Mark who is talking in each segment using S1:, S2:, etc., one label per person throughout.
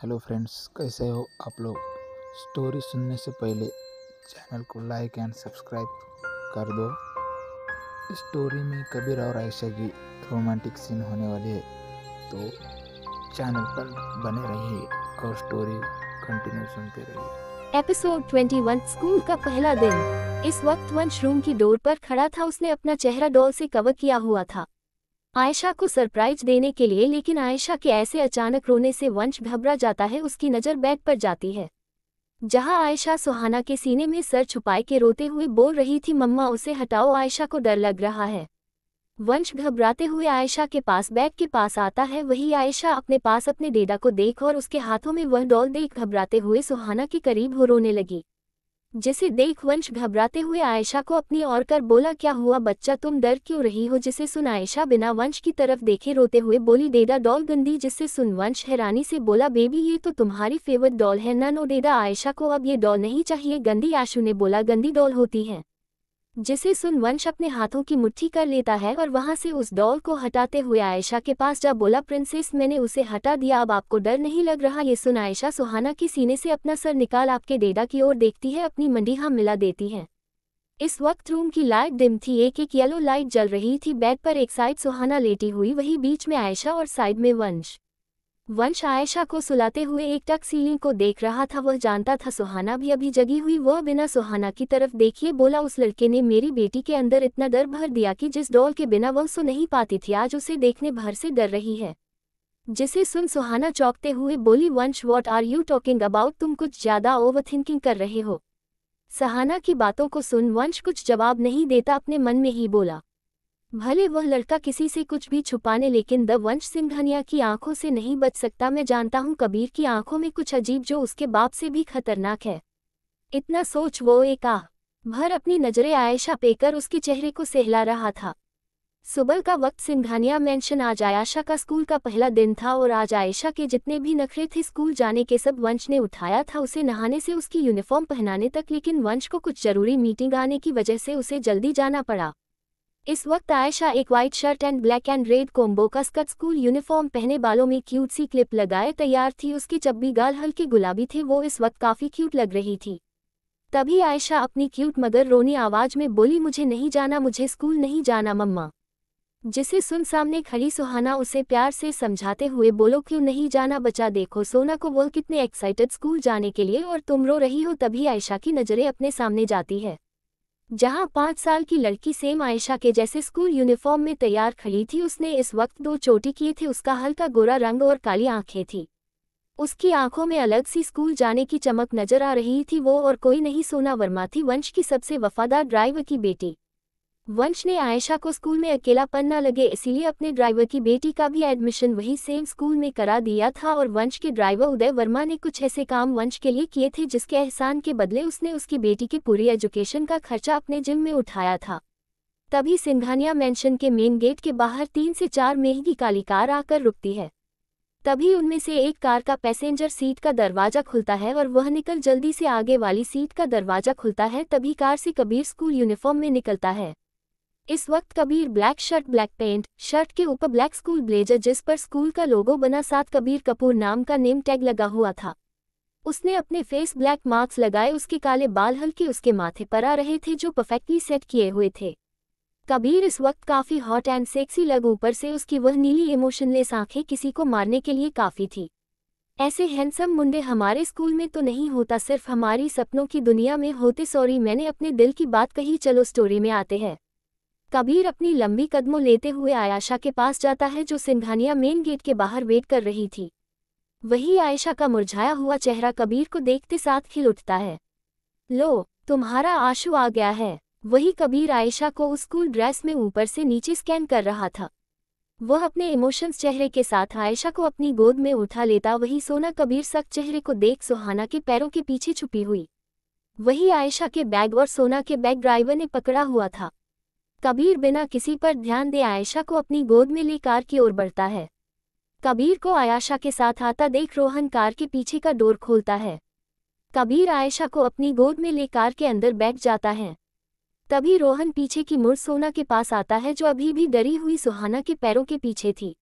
S1: Hello friends, कैसे हो आप लोग। स्टोरी सुनने से पहले चैनल को लाइक एंड सब्सक्राइब कर दो। स्टोरी में कबीर और आयशा की रोमांटिक सीन होने वाली है, तो चैनल पर बने रहिए और स्टोरी कंटिन्यू सुनते रहिए।
S2: एपिसोड 21 स्कूल का पहला दिन। इस वक्त वंश रूम की डोर पर खड़ा था। उसने अपना चेहरा डॉल से कवर किया हुआ था आयशा को सरप्राइज देने के लिए, लेकिन आयशा के ऐसे अचानक रोने से वंश घबरा जाता है। उसकी नज़र बेड पर जाती है जहां आयशा सुहाना के सीने में सर छुपाए के रोते हुए बोल रही थी, मम्मा उसे हटाओ, आयशा को डर लग रहा है। वंश घबराते हुए आयशा के पास बेड के पास आता है। वही आयशा अपने पास अपने डेडा को देख और उसके हाथों में वह डॉल देख घबराते हुए सुहाना के करीब हो रोने लगी, जिसे देख वंश घबराते हुए आयशा को अपनी ओर कर बोला, क्या हुआ बच्चा, तुम डर क्यों रही हो। जिसे सुन आयशा बिना वंश की तरफ देखे रोते हुए बोली, डेडा डॉल गंदी। जिससे सुन वंश हैरानी से बोला, बेबी ये तो तुम्हारी फेवरेट डॉल है ना। नो डेडा, आयशा को अब ये डॉल नहीं चाहिए गंदी। आशु ने बोला, गंदी डॉल होती है। जिसे सुन वंश अपने हाथों की मुट्ठी कर लेता है और वहां से उस डॉल को हटाते हुए आयशा के पास जा बोला, प्रिंसेस मैंने उसे हटा दिया, अब आपको डर नहीं लग रहा। ये सुन आयशा सुहाना के सीने से अपना सर निकाल आपके डेडा की ओर देखती है, अपनी मंडीहां मिला देती है। इस वक्त रूम की लाइट डिम थी। एक एक येलो लाइट जल रही थी। बेड पर एक साइड सुहाना लेटी हुई, वही बीच में आयशा और साइड में वंश आयशा को सुलाते हुए एक टक सीलिंग को देख रहा था। वह जानता था सुहाना भी अभी जगी हुई। वह बिना सुहाना की तरफ देखिए बोला, उस लड़के ने मेरी बेटी के अंदर इतना डर भर दिया कि जिस डॉल के बिना वह सो नहीं पाती थी, आज उसे देखने भर से डर रही है। जिसे सुन सुहाना चौंकते हुए बोली, Vansh what are you talking about, तुम कुछ ज्यादा ओवरथिंकिंग कर रहे हो। सुहाना की बातों को सुन वंश कुछ जवाब नहीं देता, अपने मन में ही बोला, भले वह लड़का किसी से कुछ भी छुपाने, लेकिन द वंश सिंघानिया की आंखों से नहीं बच सकता। मैं जानता हूँ कबीर की आंखों में कुछ अजीब जो उसके बाप से भी खतरनाक है। इतना सोच वो एक आह भर अपनी नजरें आयशा पे कर उसके चेहरे को सहला रहा था। सुबह का वक्त सिंघानिया मेंशन। आज आयशा का स्कूल का पहला दिन था और आज आयशा के जितने भी नखरे थे स्कूल जाने के सब वंश ने उठाया था, उसे नहाने से उसकी यूनिफॉर्म पहनाने तक। लेकिन वंश को कुछ जरूरी मीटिंग आने की वजह से उसे जल्दी जाना पड़ा। इस वक्त आयशा एक white shirt and black and red combo का स्कर्ट स्कूल यूनिफॉर्म पहने, बालों में क्यूट सी क्लिप लगाए तैयार थी। उसके चब्बी गाल हल्के गुलाबी थे, वो इस वक्त काफी क्यूट लग रही थी। तभी आयशा अपनी क्यूट मगर रोनी आवाज में बोली, मुझे नहीं जाना, मुझे स्कूल नहीं जाना मम्मा। जिसे सुन सामने खड़ी सुहाना उसे प्यार से समझाते हुए बोलो, क्यों नहीं जाना बच्चा, देखो सोना को वो कितने एक्साइटेड स्कूल जाने के लिए और तुम रो रही हो। तभी आयशा की नजरें अपने सामने जाती है जहां 5 साल की लड़की सेम आयशा के जैसे स्कूल यूनिफॉर्म में तैयार खड़ी थी। उसने इस वक्त 2 चोटी किए थे, उसका हल्का गोरा रंग और काली आंखें थी। उसकी आंखों में अलग सी स्कूल जाने की चमक नजर आ रही थी। वो और कोई नहीं सोना वर्मा थी, वंश की सबसे वफादार ड्राइवर की बेटी। वंश ने आयशा को स्कूल में अकेलापन न लगे इसीलिए अपने ड्राइवर की बेटी का भी एडमिशन वही सेम स्कूल में करा दिया था। और वंश के ड्राइवर उदय वर्मा ने कुछ ऐसे काम वंश के लिए किए थे जिसके एहसान के बदले उसने उसकी बेटी की पूरी एजुकेशन का खर्चा अपने जिम में उठाया था। तभी सिंघानिया मेंशन के मेन गेट के बाहर 3 से 4 महंगी काली कार आकर रुकती है। तभी उनमें से एक कार का पैसेंजर सीट का दरवाजा खुलता है और वह निकल जल्दी से आगे वाली सीट का दरवाजा खुलता है। तभी कार से कबीर स्कूल यूनिफॉर्म में निकलता है। इस वक्त Kabir black shirt black pant, shirt के ऊपर ब्लैक स्कूल ब्लेजर जिस पर स्कूल का लोगो बना, साथ कबीर कपूर नाम का नेम टैग लगा हुआ था। उसने अपने फेस ब्लैक मार्क्स लगाए, उसके काले बाल हल्के उसके माथे पर आ रहे थे जो परफेक्टली सेट किए हुए थे। कबीर इस वक्त काफी हॉट एंड सेक्सी लग, ऊपर से उसकी वह नीली इमोशनलेस आंखें किसी को मारने के लिए काफी थी। ऐसे हैंडसम मुंडे हमारे स्कूल में तो नहीं होता, सिर्फ हमारी सपनों की दुनिया में होते। सॉरी मैंने अपने दिल की बात कही, चलो स्टोरी में आते हैं। कबीर अपनी लंबी कदमों लेते हुए आयशा के पास जाता है जो सिंघानिया मेन गेट के बाहर वेट कर रही थी। वही आयशा का मुरझाया हुआ चेहरा कबीर को देखते साथ खिल उठता है। लो, तुम्हारा आशु आ गया है। वही कबीर आयशा को उस स्कूल ड्रेस में ऊपर से नीचे स्कैन कर रहा था। वह अपने इमोशंस चेहरे के साथ आयशा को अपनी गोद में उठा लेता। वही सोना कबीर सख्त चेहरे को देख सुहाना के पैरों के पीछे छुपी हुई। वही आयशा के बैग और सोना के बैग ड्राइवर ने पकड़ा हुआ था। कबीर बिना किसी पर ध्यान दे आयशा को अपनी गोद में ले कार की ओर बढ़ता है। कबीर को आयशा के साथ आता देख रोहन कार के पीछे का डोर खोलता है। कबीर आयशा को अपनी गोद में ले कार के अंदर बैठ जाता है। तभी रोहन पीछे की मुड़ सोना के पास आता है जो अभी भी डरी हुई सुहाना के पैरों के पीछे थी।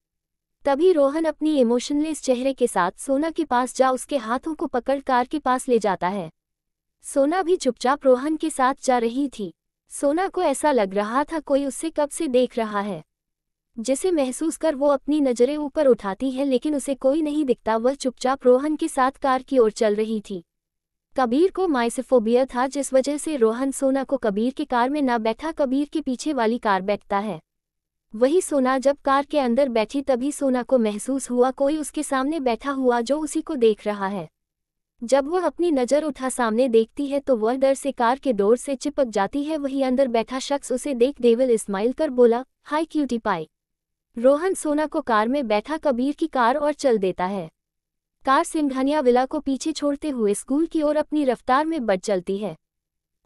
S2: तभी रोहन अपनी इमोशनलेस चेहरे के साथ सोना के पास जा उसके हाथों को पकड़ कार के पास ले जाता है। सोना भी चुपचाप रोहन के साथ जा रही थी। सोना को ऐसा लग रहा था कोई उससे कब से देख रहा है, जिसे महसूस कर वो अपनी नजरें ऊपर उठाती है लेकिन उसे कोई नहीं दिखता। वह चुपचाप रोहन के साथ कार की ओर चल रही थी। कबीर को माइसोफोबिया था, जिस वजह से रोहन सोना को कबीर के कार में न बैठा कबीर के पीछे वाली कार बैठता है। वही सोना जब कार के अंदर बैठी तभी सोना को महसूस हुआ कोई उसके सामने बैठा हुआ जो उसी को देख रहा है। जब वह अपनी नज़र उठा सामने देखती है तो वह डर से कार के डोर से चिपक जाती है। वही अंदर बैठा शख्स उसे देख डेविल स्माइल कर बोला, हाय क्यूटी पाई। रोहन सोना को कार में बैठा कबीर की कार और चल देता है। कार सिंघानिया विला को पीछे छोड़ते हुए स्कूल की ओर अपनी रफ्तार में बढ़ चलती है।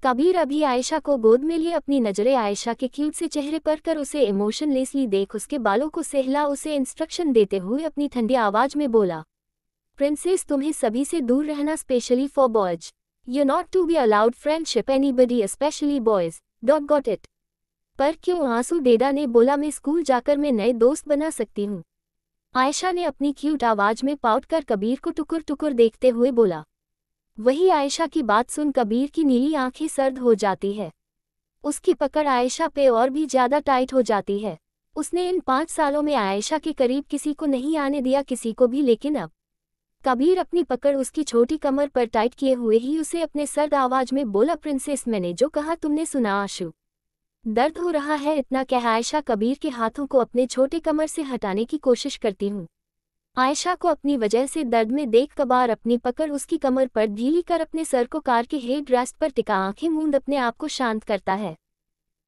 S2: कबीर अभी आयशा को गोद में लिए अपनी नजरें आयशा के क्यूट से चेहरे पर कर उसे इमोशनलेसली देख उसके बालों को सहला उसे इंस्ट्रक्शन देते हुए अपनी ठंडी आवाज में बोला, प्रिंसेस तुम्हें सभी से दूर रहना, specially for boys. You not to be allowed friendship anybody specially boys. Got it. पर क्यों? आंसू डेडा ने बोला, मैं स्कूल जाकर मैं नए दोस्त बना सकती हूँ। आयशा ने अपनी क्यूट आवाज में पाउट कर कबीर को टुकुर टुकुर देखते हुए बोला। वही आयशा की बात सुन कबीर की नीली आंखें सर्द हो जाती है। उसकी पकड़ आयशा पे और भी ज्यादा टाइट हो जाती है। उसने इन 5 सालों में आयशा के करीब किसी को नहीं आने दिया, किसी को भी, लेकिन अब कबीर अपनी पकड़ उसकी छोटी कमर पर टाइट किए हुए ही उसे अपने सर्द आवाज में बोला, प्रिंसेस मैंने जो कहा तुमने सुना? आंसू दर्द हो रहा है इतना कह आयशा कबीर के हाथों को अपने छोटे कमर से हटाने की कोशिश करती हूँ। आयशा को अपनी वजह से दर्द में देख कबार अपनी पकड़ उसकी कमर पर ढीली कर अपने सर को कार के हेड रेस्ट पर टिका आंखें मूंद अपने आप को शांत करता है।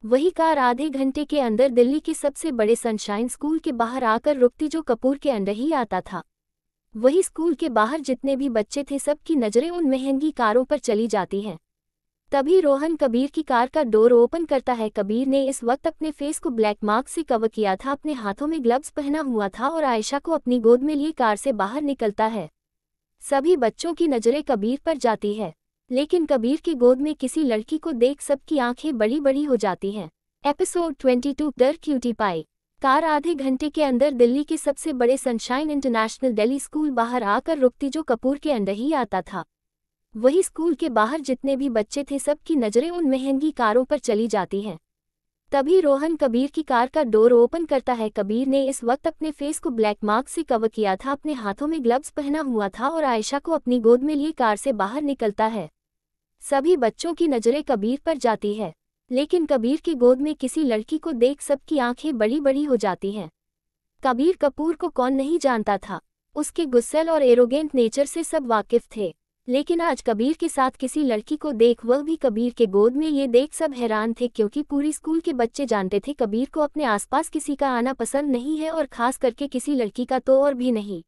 S2: वही कार आधे घंटे के अंदर दिल्ली के सबसे बड़े सनशाइन स्कूल के बाहर आकर रुकती जो कपूर के अंडर ही आता था। वही स्कूल के बाहर जितने भी बच्चे थे सबकी नजरें उन महंगी कारों पर चली जाती हैं। तभी रोहन कबीर की कार का डोर ओपन करता है। कबीर ने इस वक्त अपने फेस को ब्लैक मार्क से कवर किया था, अपने हाथों में ग्लव्स पहना हुआ था और आयशा को अपनी गोद में लिए कार से बाहर निकलता है। सभी बच्चों की नजरें कबीर पर जाती है, लेकिन कबीर की गोद में किसी लड़की को देख सबकी आंखें बड़ी बड़ी हो जाती हैं। एपिसोड 22 डर क्यूटी पाई। कार आधे घंटे के अंदर दिल्ली के सबसे बड़े सनशाइन इंटरनेशनल दिल्ली स्कूल बाहर आकर रुकती जो कपूर के अंडर ही आता था। वही स्कूल के बाहर जितने भी बच्चे थे सबकी नजरें उन महंगी कारों पर चली जाती हैं। तभी रोहन कबीर की कार का डोर ओपन करता है। कबीर ने इस वक्त अपने फेस को ब्लैक मार्क से कवर किया था, अपने हाथों में ग्लव्स पहना हुआ था और आयशा को अपनी गोद में लिए कार से बाहर निकलता है। सभी बच्चों की नजरें कबीर पर जाती है, लेकिन कबीर की गोद में किसी लड़की को देख सबकी आंखें बड़ी बड़ी हो जाती हैं। कबीर कपूर को कौन नहीं जानता था, उसके गुस्सैल और एरोगेंट नेचर से सब वाकिफ थे, लेकिन आज कबीर के साथ किसी लड़की को देख, वह भी कबीर के गोद में, ये देख सब हैरान थे क्योंकि पूरी स्कूल के बच्चे जानते थे कबीर को अपने आसपास किसी का आना पसंद नहीं है और खास करके किसी लड़की का तो और भी नहीं।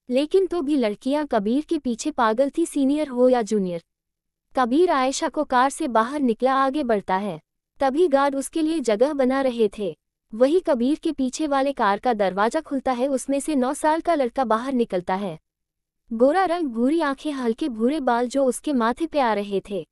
S2: लेकिन तो भी लड़कियां कबीर के पीछे पागल थी, सीनियर हो या जूनियर। कबीर आयशा को कार से बाहर निकला आगे बढ़ता है, तभी गार्ड उसके लिए जगह बना रहे थे। वही कबीर के पीछे वाले कार का दरवाजा खुलता है, उसमें से 9 साल का लड़का बाहर निकलता है। गोरा रंग, भूरी आंखें, हल्के भूरे बाल जो उसके माथे पे आ रहे थे।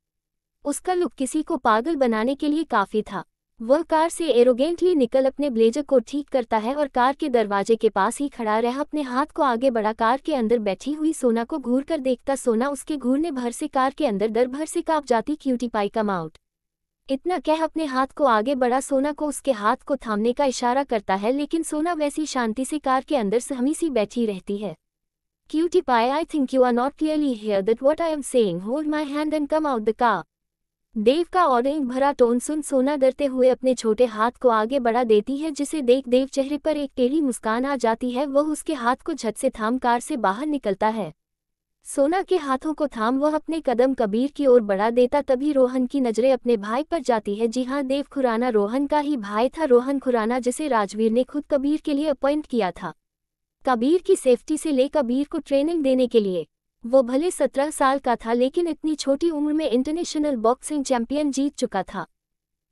S2: उसका लुक किसी को पागल बनाने के लिए काफी था। वह कार से एरोगेंटली निकल अपने ब्लेजर को ठीक करता है और कार के दरवाजे के पास ही खड़ा रहा, अपने हाथ को आगे बढ़ा कार के अंदर बैठी हुई सोना को घूर कर देखता। सोना उसके घूरने भर से कार के अंदर डर भर से कांप जाती। Cutie pie come out. इतना कह अपने हाथ को आगे बढ़ा, सोना को उसके हाथ को थामने का इशारा करता है, लेकिन सोना वैसी शांति से कार के अंदर सहमी सी बैठी रहती है। Cutie pie, I think you are not clearly hear that what I am saying. Hold my hand and come out the car. देव का ऑर्डरिंग भरा टोन सुन सोना डरते हुए अपने छोटे हाथ को आगे बढ़ा देती है, जिसे देख देव चेहरे पर एक टेढ़ी मुस्कान आ जाती है। वह उसके हाथ को झट से थाम कार से बाहर निकलता है। सोना के हाथों को थाम वह अपने कदम कबीर की ओर बढ़ा देता। तभी रोहन की नजरें अपने भाई पर जाती है। जी हाँ, देव खुराना रोहन का ही भाई था। रोहन खुराना जिसे राजवीर ने खुद कबीर के लिए अपॉइंट किया था, कबीर की सेफ्टी से ले कबीर को ट्रेनिंग देने के लिए। वो भले 17 साल का था, लेकिन इतनी छोटी उम्र में इंटरनेशनल बॉक्सिंग चैंपियन जीत चुका था।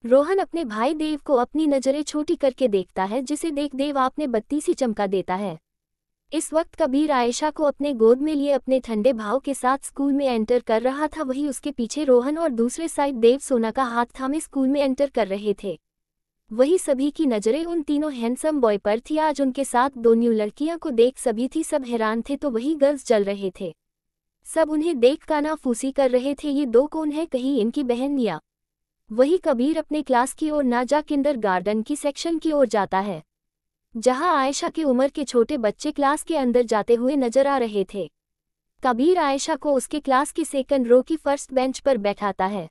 S2: रोहन अपने भाई देव को अपनी नजरें छोटी करके देखता है, जिसे देख देव आपने बत्ती सी चमका देता है। इस वक्त कबीर आयशा को अपने गोद में लिए अपने ठंडे भाव के साथ स्कूल में एंटर कर रहा था। वही उसके पीछे रोहन और दूसरे साइड देव सोना का हाथ थामे स्कूल में एंटर कर रहे थे। वही सभी की नजरें उन तीनों हैंडसम बॉय पर थी। आज उनके साथ 2 न्यू लड़कियां को देख सभी थी, सब हैरान थे तो वही गर्ल्स जल रहे थे। सब उन्हें देख कानाफूसी कर रहे थे, ये दो कौन है, कहीं इनकी बहन या। वही कबीर अपने क्लास की ओर ना जा किंडरगार्टन की सेक्शन की ओर जाता है, जहां आयशा की उम्र के छोटे बच्चे क्लास के अंदर जाते हुए नजर आ रहे थे। कबीर आयशा को उसके क्लास की सेकंड रो की फर्स्ट बेंच पर बैठाता है।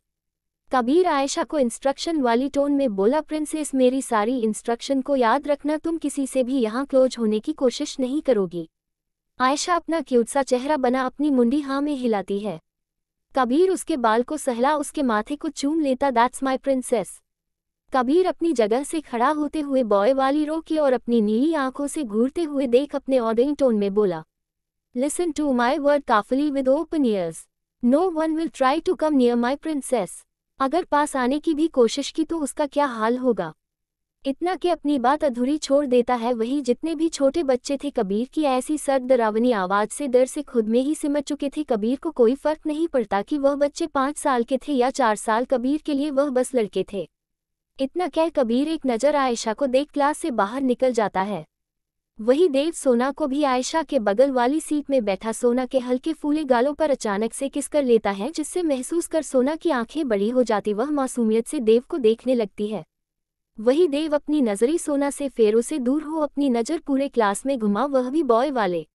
S2: कबीर आयशा को इंस्ट्रक्शन वाली टोन में बोला, प्रिंसेस मेरी सारी इंस्ट्रक्शन को याद रखना, तुम किसी से भी यहाँ क्लोज होने की कोशिश नहीं करोगी। आयशा अपना क्यूट सा चेहरा बना अपनी मुंडी हाँ में हिलाती है। कबीर उसके बाल को सहला उसके माथे को चूम लेता, दैट्स माई प्रिंसेस। कबीर अपनी जगह से खड़ा होते हुए बॉय वाली रो की और अपनी नीली आंखों से घूरते हुए देख अपने ऑर्डरिंग टोन में बोला, listen to my word carefully with open ears, no one will try to come near my princess. अगर पास आने की भी कोशिश की तो उसका क्या हाल होगा। इतना कि अपनी बात अधूरी छोड़ देता है। वही जितने भी छोटे बच्चे थे कबीर की ऐसी सर्द डरावनी आवाज से डर से खुद में ही सिमट चुके थे। कबीर को कोई फर्क नहीं पड़ता कि वह बच्चे 5 साल के थे या 4 साल, कबीर के लिए वह बस लड़के थे। इतना कह कबीर एक नज़र आयशा को देख क्लास से बाहर निकल जाता है। वही देव सोना को भी आयशा के बगल वाली सीट में बैठा सोना के हल्के फूले गालों पर अचानक से किस कर लेता है, जिससे महसूस कर सोना की आंखें बड़ी हो जाती, वह मासूमियत से देव को देखने लगती है। वही देव अपनी नजरी सोना से फेरों से दूर हो अपनी नज़र पूरे क्लास में घुमा, वह भी बॉय वाले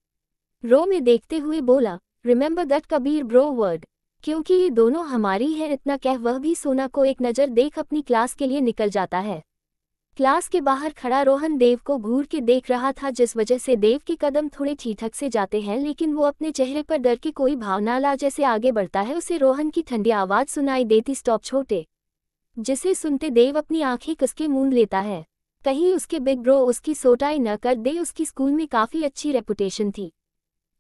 S2: रो में देखते हुए बोला, remember that Kabir bro word, क्योंकि ये दोनों हमारी हैं। इतना कह वह भी सोना को एक नज़र देख अपनी क्लास के लिए निकल जाता है। क्लास के बाहर खड़ा रोहन देव को घूर के देख रहा था, जिस वजह से देव के कदम थोड़े ठीठक से जाते हैं, लेकिन वो अपने चेहरे पर डर की कोई भावना ला जैसे आगे बढ़ता है। उसे रोहन की ठंडी आवाज़ सुनाई देती, स्टॉप छोटे, जिसे सुनते देव अपनी आंखें कसके मूंद लेता है। कहीं उसके बिग ब्रो उसकी सोटाई न कर दे। उसकी स्कूल में काफ़ी अच्छी रेपुटेशन थी,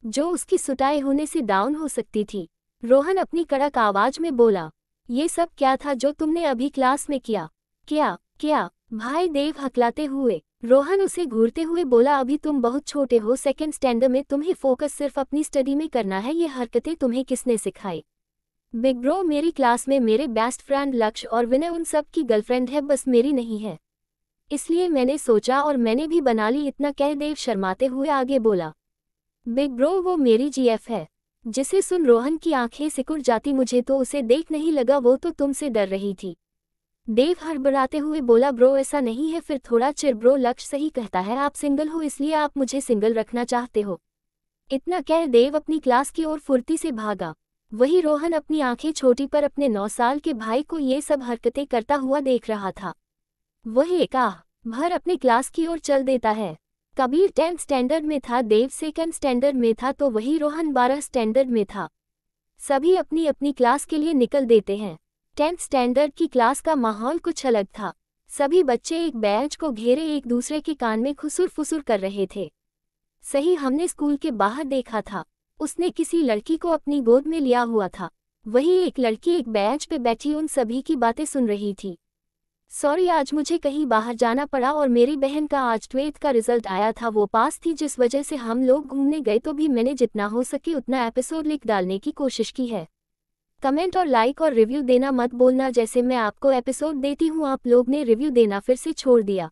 S2: जो उसकी सुटाई होने से डाउन हो सकती थी। रोहन अपनी कड़क आवाज में बोला, ये सब क्या था जो तुमने अभी क्लास में किया? क्या क्या भाई? देव हकलाते हुए रोहन उसे घूरते हुए बोला, अभी तुम बहुत छोटे हो, सेकंड स्टैंडर्ड में, तुम्हें फोकस सिर्फ अपनी स्टडी में करना है। ये हरकतें तुम्हें किसने सिखाई? बिग ब्रो मेरी क्लास में मेरे बेस्ट फ्रेंड लक्ष्य और विनय उन सब की गर्लफ्रेंड है, बस मेरी नहीं है, इसलिए मैंने सोचा और मैंने भी बना ली। इतना कह देव शर्माते हुए आगे बोला, बिग ब्रो वो मेरी जीएफ है। जिसे सुन रोहन की आंखें सिकुड़ जाती, मुझे तो उसे देख नहीं लगा, वो तो तुमसे डर रही थी। देव हड़बड़ाते हुए बोला, ब्रो ऐसा नहीं है। फिर थोड़ा चिर, ब्रो लक्ष्य सही कहता है, आप सिंगल हो इसलिए आप मुझे सिंगल रखना चाहते हो। इतना कह देव अपनी क्लास की ओर फुर्ती से भागा। वही रोहन अपनी आंखें छोटी पर अपने 9 साल के भाई को ये सब हरकतें करता हुआ देख रहा था। वह एक आह भर अपने क्लास की ओर चल देता है। कबीर 10th स्टैंडर्ड में था, देव 2nd स्टैंडर्ड में था, तो वही रोहन 12 स्टैंडर्ड में था। सभी अपनी अपनी क्लास के लिए निकल देते हैं। 10th स्टैंडर्ड की क्लास का माहौल कुछ अलग था। सभी बच्चे एक बेंच को घेरे एक दूसरे के कान में खुसुर फुसुर कर रहे थे। सही हमने स्कूल के बाहर देखा था, उसने किसी लड़की को अपनी गोद में लिया हुआ था। वही एक लड़की एक बेंच पे बैठी उन सभी की बातें सुन रही थी। सॉरी, आज मुझे कहीं बाहर जाना पड़ा और मेरी बहन का आज 12th का रिजल्ट आया था, वो पास थी, जिस वजह से हम लोग घूमने गए, तो भी मैंने जितना हो सके उतना एपिसोड लिख डालने की कोशिश की है। कमेंट और लाइक और रिव्यू देना मत बोलना, जैसे मैं आपको एपिसोड देती हूँ आप लोग ने रिव्यू देना फिर से छोड़ दिया।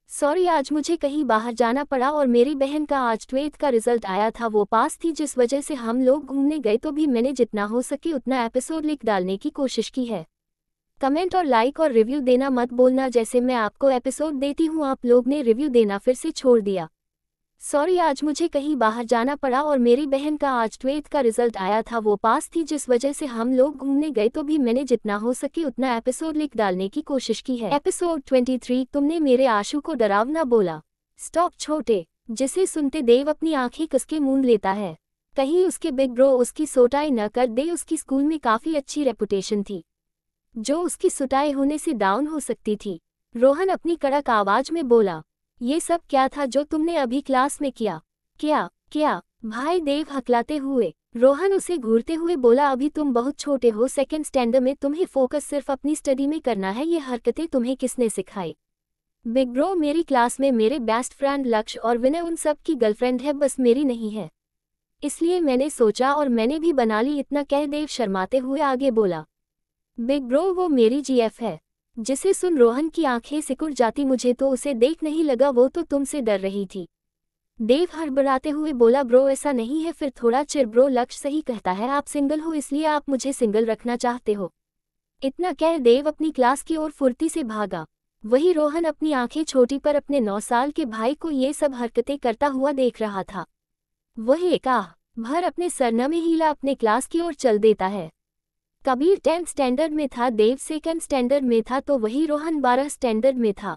S2: सॉरी, आज मुझे कहीं बाहर जाना पड़ा और मेरी बहन का आज 12th का रिजल्ट आया था, वो पास थी, जिस वजह से हम लोग घूमने गए, तो भी मैंने जितना हो सके उतना एपिसोड लिख डालने की कोशिश की है। कमेंट और लाइक और रिव्यू देना मत बोलना, जैसे मैं आपको एपिसोड देती हूँ आप लोग ने रिव्यू देना फिर से छोड़ दिया। सॉरी, आज मुझे कहीं बाहर जाना पड़ा और मेरी बहन का आज 12th का रिजल्ट आया था, वो पास थी, जिस वजह से हम लोग घूमने गए, तो भी मैंने जितना हो सके उतना एपिसोड लिख डालने की कोशिश की है। एपिसोड 23, तुमने मेरे आशु को डरावना बोला। स्टॉप छोटे, जिसे सुनते देव अपनी आंखें कसके मूंद लेता है। कहीं उसके बिग ब्रो उसकी सोटाई न कर दे। उसकी स्कूल में काफ़ी अच्छी रेपुटेशन थी, जो उसकी सुटाई होने से डाउन हो सकती थी। रोहन अपनी कड़क आवाज में बोला, ये सब क्या था जो तुमने अभी क्लास में किया? क्या क्या भाई? देव हकलाते हुए रोहन उसे घूरते हुए बोला, अभी तुम बहुत छोटे हो, 2nd स्टैंडर्ड में, तुम्हें फोकस सिर्फ अपनी स्टडी में करना है। ये हरकतें तुम्हें किसने सिखाई? बिग ब्रो मेरी क्लास में मेरे बेस्ट फ्रेंड लक्ष्य और विनय उन सब की गर्लफ्रेंड है, बस मेरी नहीं है, इसलिए मैंने सोचा और मैंने भी बना ली। इतना कह देव शर्माते हुए आगे बोला, बिग ब्रो वो मेरी जीएफ है। जिसे सुन रोहन की आंखें सिकुड़ जाती। मुझे तो उसे देख नहीं लगा, वो तो तुमसे डर रही थी। देव हड़बड़ाते हुए बोला, ब्रो ऐसा नहीं है। फिर थोड़ा चिर ब्रो, लक्ष्य सही कहता है, आप सिंगल हो इसलिए आप मुझे सिंगल रखना चाहते हो। इतना कह देव अपनी क्लास की ओर फुर्ती से भागा। वही रोहन अपनी आंखें छोटी पर अपने 9 साल के भाई को ये सब हरकतें करता हुआ देख रहा था। वह एक आह भर अपने सरनामे हीला अपने क्लास की ओर चल देता है। कबीर 10th स्टैंडर्ड में था, देव 2nd स्टैंडर्ड में था, तो वही रोहन 12 स्टैंडर्ड में था।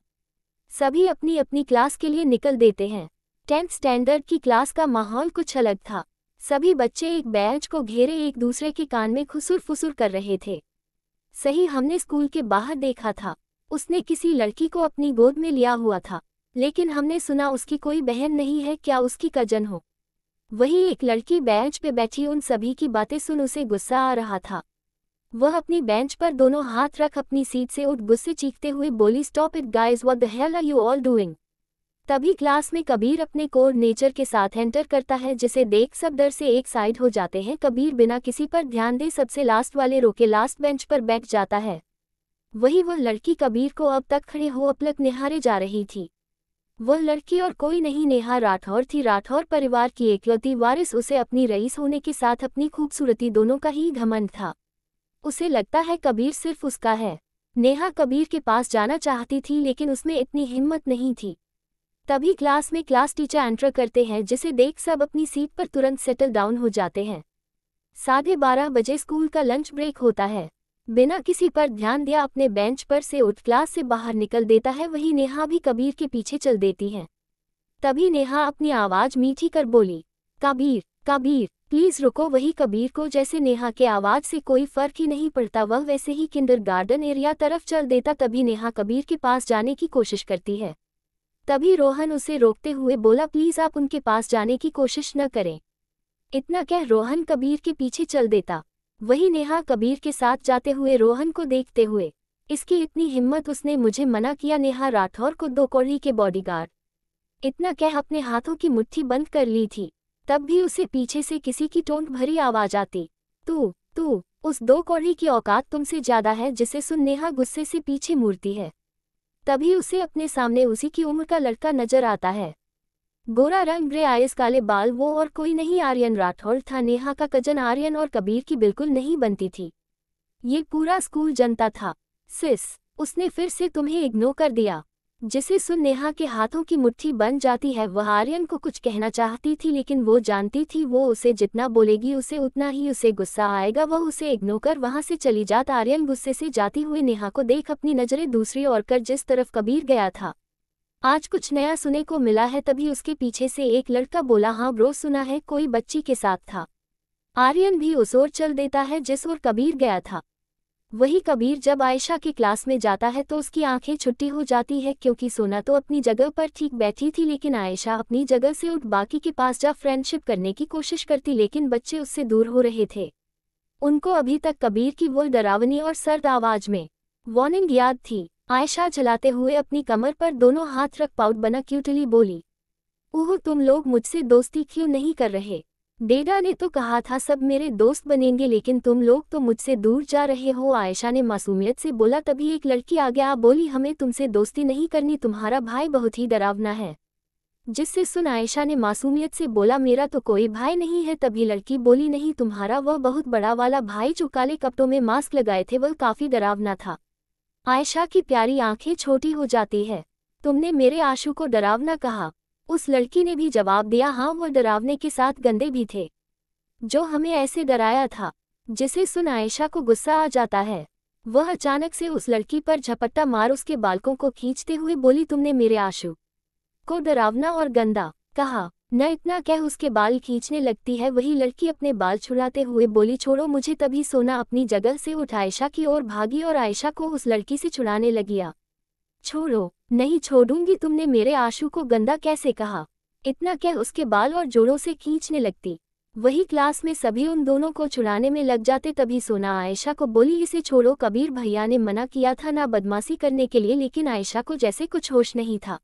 S2: सभी अपनी अपनी क्लास के लिए निकल देते हैं। 10th स्टैंडर्ड की क्लास का माहौल कुछ अलग था। सभी बच्चे एक बेंच को घेरे एक दूसरे के कान में खुसुर फुसुर कर रहे थे। सही हमने स्कूल के बाहर देखा था, उसने किसी लड़की को अपनी गोद में लिया हुआ था, लेकिन हमने सुना उसकी कोई बहन नहीं है, क्या उसकी कजन हो। वही एक लड़की बेंच पे बैठी उन सभी की बातें सुन उसे गुस्सा आ रहा था। वह अपनी बेंच पर दोनों हाथ रख अपनी सीट से उठ गुस्से चीखते हुए बोली, stop it guys, what the hell are you all doing. तभी क्लास में कबीर अपने कोर नेचर के साथ एंटर करता है, जिसे देख सब डर से एक साइड हो जाते हैं। कबीर बिना किसी पर ध्यान दे सबसे लास्ट वाले रो के लास्ट बेंच पर बैठ जाता है। वही वह लड़की कबीर को अब तक खड़े हो अपलक निहारे जा रही थी। वह लड़की और कोई नहीं, नेहा राठौर थी। राठौर परिवार की एकलौती वारिस। उसे अपनी रईस होने के साथ अपनी खूबसूरती दोनों का ही घमंड था। उसे लगता है कबीर सिर्फ उसका है। नेहा कबीर के पास जाना चाहती थी, लेकिन उसमें इतनी हिम्मत नहीं थी। तभी क्लास में क्लास टीचर एंटर करते हैं, जिसे देख सब अपनी सीट पर तुरंत सेटल डाउन हो जाते हैं। 12:30 बजे स्कूल का लंच ब्रेक होता है। बिना किसी पर ध्यान दिया अपने बेंच पर से उठ क्लास से बाहर निकल देता है। वही नेहा भी कबीर के पीछे चल देती है। तभी नेहा अपनी आवाज मीठी कर बोली, कबीर कबीर प्लीज रुको। वही कबीर को जैसे नेहा के आवाज से कोई फर्क ही नहीं पड़ता, वह वैसे ही किंडरगार्टन एरिया तरफ चल देता। तभी नेहा कबीर के पास जाने की कोशिश करती है। तभी रोहन उसे रोकते हुए बोला, प्लीज आप उनके पास जाने की कोशिश न करें। इतना कह रोहन कबीर के पीछे चल देता। वही नेहा कबीर के साथ जाते हुए रोहन को देखते हुए, इसकी इतनी हिम्मत, उसने मुझे मना किया। नेहा राठौर को 2 कौड़ी के बॉडीगार्ड। इतना कह अपने हाथों की मुट्ठी बंद कर ली थी। तब भी उसे पीछे से किसी की टोंट भरी आवाज आती, तू उस 2 कौड़ी की औकात तुमसे ज्यादा है। जिसे सुन नेहा गुस्से से पीछे मुड़ती है। तभी उसे अपने सामने उसी की उम्र का लड़का नजर आता है। गोरा रंग, ग्रे आइज, काले बाल, वो और कोई नहीं आर्यन राठौर था। नेहा का कजन आर्यन और कबीर की बिल्कुल नहीं बनती थी। ये पूरा स्कूल जनता था। सिस, उसने फिर से तुम्हें इग्नोर कर दिया। जिसे सुन नेहा के हाथों की मुट्ठी बन जाती है। वह आर्यन को कुछ कहना चाहती थी, लेकिन वो जानती थी वो उसे जितना बोलेगी उसे उतना ही उसे गुस्सा आएगा। वह उसे इग्नोर कर वहां से चली जात। आर्यन गुस्से से जाती हुई नेहा को देख अपनी नजरें दूसरी ओर कर जिस तरफ कबीर गया था, आज कुछ नया सुने को मिला है। तभी उसके पीछे से एक लड़का बोला, हाँ ब्रो सुना है, कोई बच्ची के साथ था। आर्यन भी उस ओर चल देता है जिस ओर कबीर गया था। वही कबीर जब आयशा की क्लास में जाता है तो उसकी आंखें छुट्टी हो जाती है, क्योंकि सोना तो अपनी जगह पर ठीक बैठी थी, लेकिन आयशा अपनी जगह से उठ बाकी के पास जा फ्रेंडशिप करने की कोशिश करती, लेकिन बच्चे उससे दूर हो रहे थे। उनको अभी तक कबीर की वो डरावनी और सर्द आवाज में वार्निंग याद थी। आयशा चलाते हुए अपनी कमर पर दोनों हाथ रख पाउट बना क्यूटली बोली, ओह तुम लोग मुझसे दोस्ती क्यों नहीं कर रहे? डेडा ने तो कहा था सब मेरे दोस्त बनेंगे, लेकिन तुम लोग तो मुझसे दूर जा रहे हो। आयशा ने मासूमियत से बोला। तभी एक लड़की आगे आ बोली, हमें तुमसे दोस्ती नहीं करनी, तुम्हारा भाई बहुत ही डरावना है। जिससे सुन आयशा ने मासूमियत से बोला, मेरा तो कोई भाई नहीं है। तभी लड़की बोली, नहीं तुम्हारा वह बहुत बड़ा वाला भाई जो काले कपड़ों में मास्क लगाए थे, वह काफी डरावना था। आयशा की प्यारी आंखें छोटी हो जाती है। तुमने मेरे आशु को डरावना कहा? उस लड़की ने भी जवाब दिया, हाँ वो डरावने के साथ गंदे भी थे, जो हमें ऐसे डराया था। जिसे सुन आयशा को गुस्सा आ जाता है। वह अचानक से उस लड़की पर झपट्टा मार उसके बालों को खींचते हुए बोली, तुमने मेरे आशु को डरावना और गंदा कहा न? इतना कह उसके बाल खींचने लगती है। वही लड़की अपने बाल छुड़ाते हुए बोली, छोड़ो मुझे। तभी सोना अपनी जगह से उठ आयशा की ओर भागी और आयशा को उस लड़की से छुड़ाने लगिया। छोड़ो, नहीं छोड़ूंगी, तुमने मेरे आशु को गंदा कैसे कहा? इतना कह उसके बाल और जोड़ों से खींचने लगती। वही क्लास में सभी उन दोनों को छुड़ाने में लग जाते। तभी सोना आयशा को बोली, इसे छोड़ो, कबीर भैया ने मना किया था ना बदमाशी करने के लिए, लेकिन आयशा को जैसे कुछ होश नहीं था।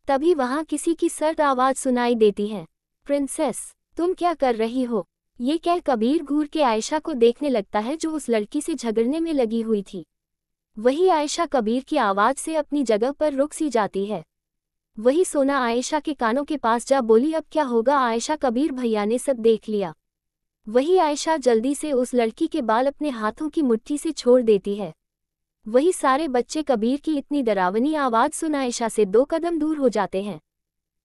S2: तभी वहां किसी की सर्द आवाज सुनाई देती है, प्रिंसेस तुम क्या कर रही हो? ये कह कबीर घूर के आयशा को देखने लगता है, जो उस लड़की से झगड़ने में लगी हुई थी। वही आयशा कबीर की आवाज़ से अपनी जगह पर रुक सी जाती है। वही सोना आयशा के कानों के पास जा बोली, अब क्या होगा आयशा? कबीर भैया ने सब देख लिया। वही आयशा जल्दी से उस लड़की के बाल अपने हाथों की मुट्ठी से छोड़ देती है। वही सारे बच्चे कबीर की इतनी डरावनी आवाज़ सुन आयशा से 2 कदम दूर हो जाते हैं।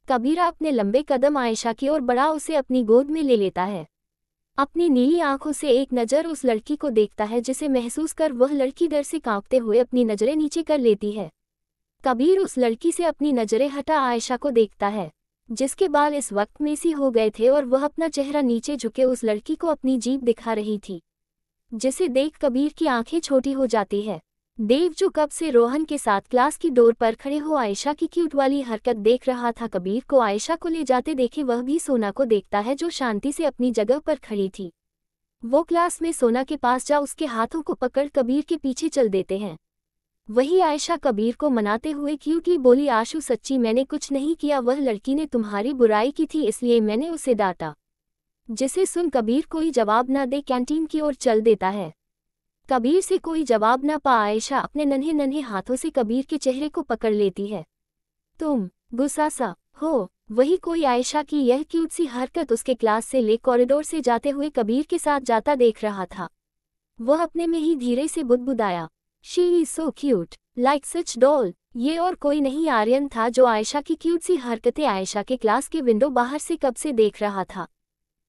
S2: कबीरा अपने लंबे कदम आयशा की ओर बढ़ा उसे अपनी गोद में ले लेता है। अपनी नीली आंखों से एक नज़र उस लड़की को देखता है जिसे महसूस कर वह लड़की डर से कांपते हुए अपनी नज़रें नीचे कर लेती है। कबीर उस लड़की से अपनी नज़रें हटा आयशा को देखता है, जिसके बाल इस वक्त मेसी हो गए थे और वह अपना चेहरा नीचे झुके उस लड़की को अपनी जीभ दिखा रही थी, जिसे देख कबीर की आंखें छोटी हो जाती है। देव, जो कब से रोहन के साथ क्लास की डोर पर खड़े हो आयशा की क्यूट वाली हरकत देख रहा था, कबीर को आयशा को ले जाते देखे वह भी सोना को देखता है जो शांति से अपनी जगह पर खड़ी थी। वो क्लास में सोना के पास जा उसके हाथों को पकड़ कबीर के पीछे चल देते हैं। वही आयशा कबीर को मनाते हुए क्यूटली बोली, आशु सच्ची मैंने कुछ नहीं किया, वह लड़की ने तुम्हारी बुराई की थी इसलिए मैंने उसे डांटा। जिसे सुन कबीर कोई जवाब न दे कैंटीन की ओर चल देता है। कबीर से कोई जवाब न पा आयशा अपने नन्हे नन्हे हाथों से कबीर के चेहरे को पकड़ लेती है। तुम गुस्सा सा हो? वही कोई आयशा की यह क्यूट सी हरकत उसके क्लास से ले कॉरिडोर से जाते हुए कबीर के साथ जाता देख रहा था। वह अपने में ही धीरे से बुदबुदाया, she is so cute like such doll. ये और कोई नहीं आर्यन था जो आयशा की क्यूट सी हरकतें आयशा के क्लास के विंडो बाहर से कब से देख रहा था।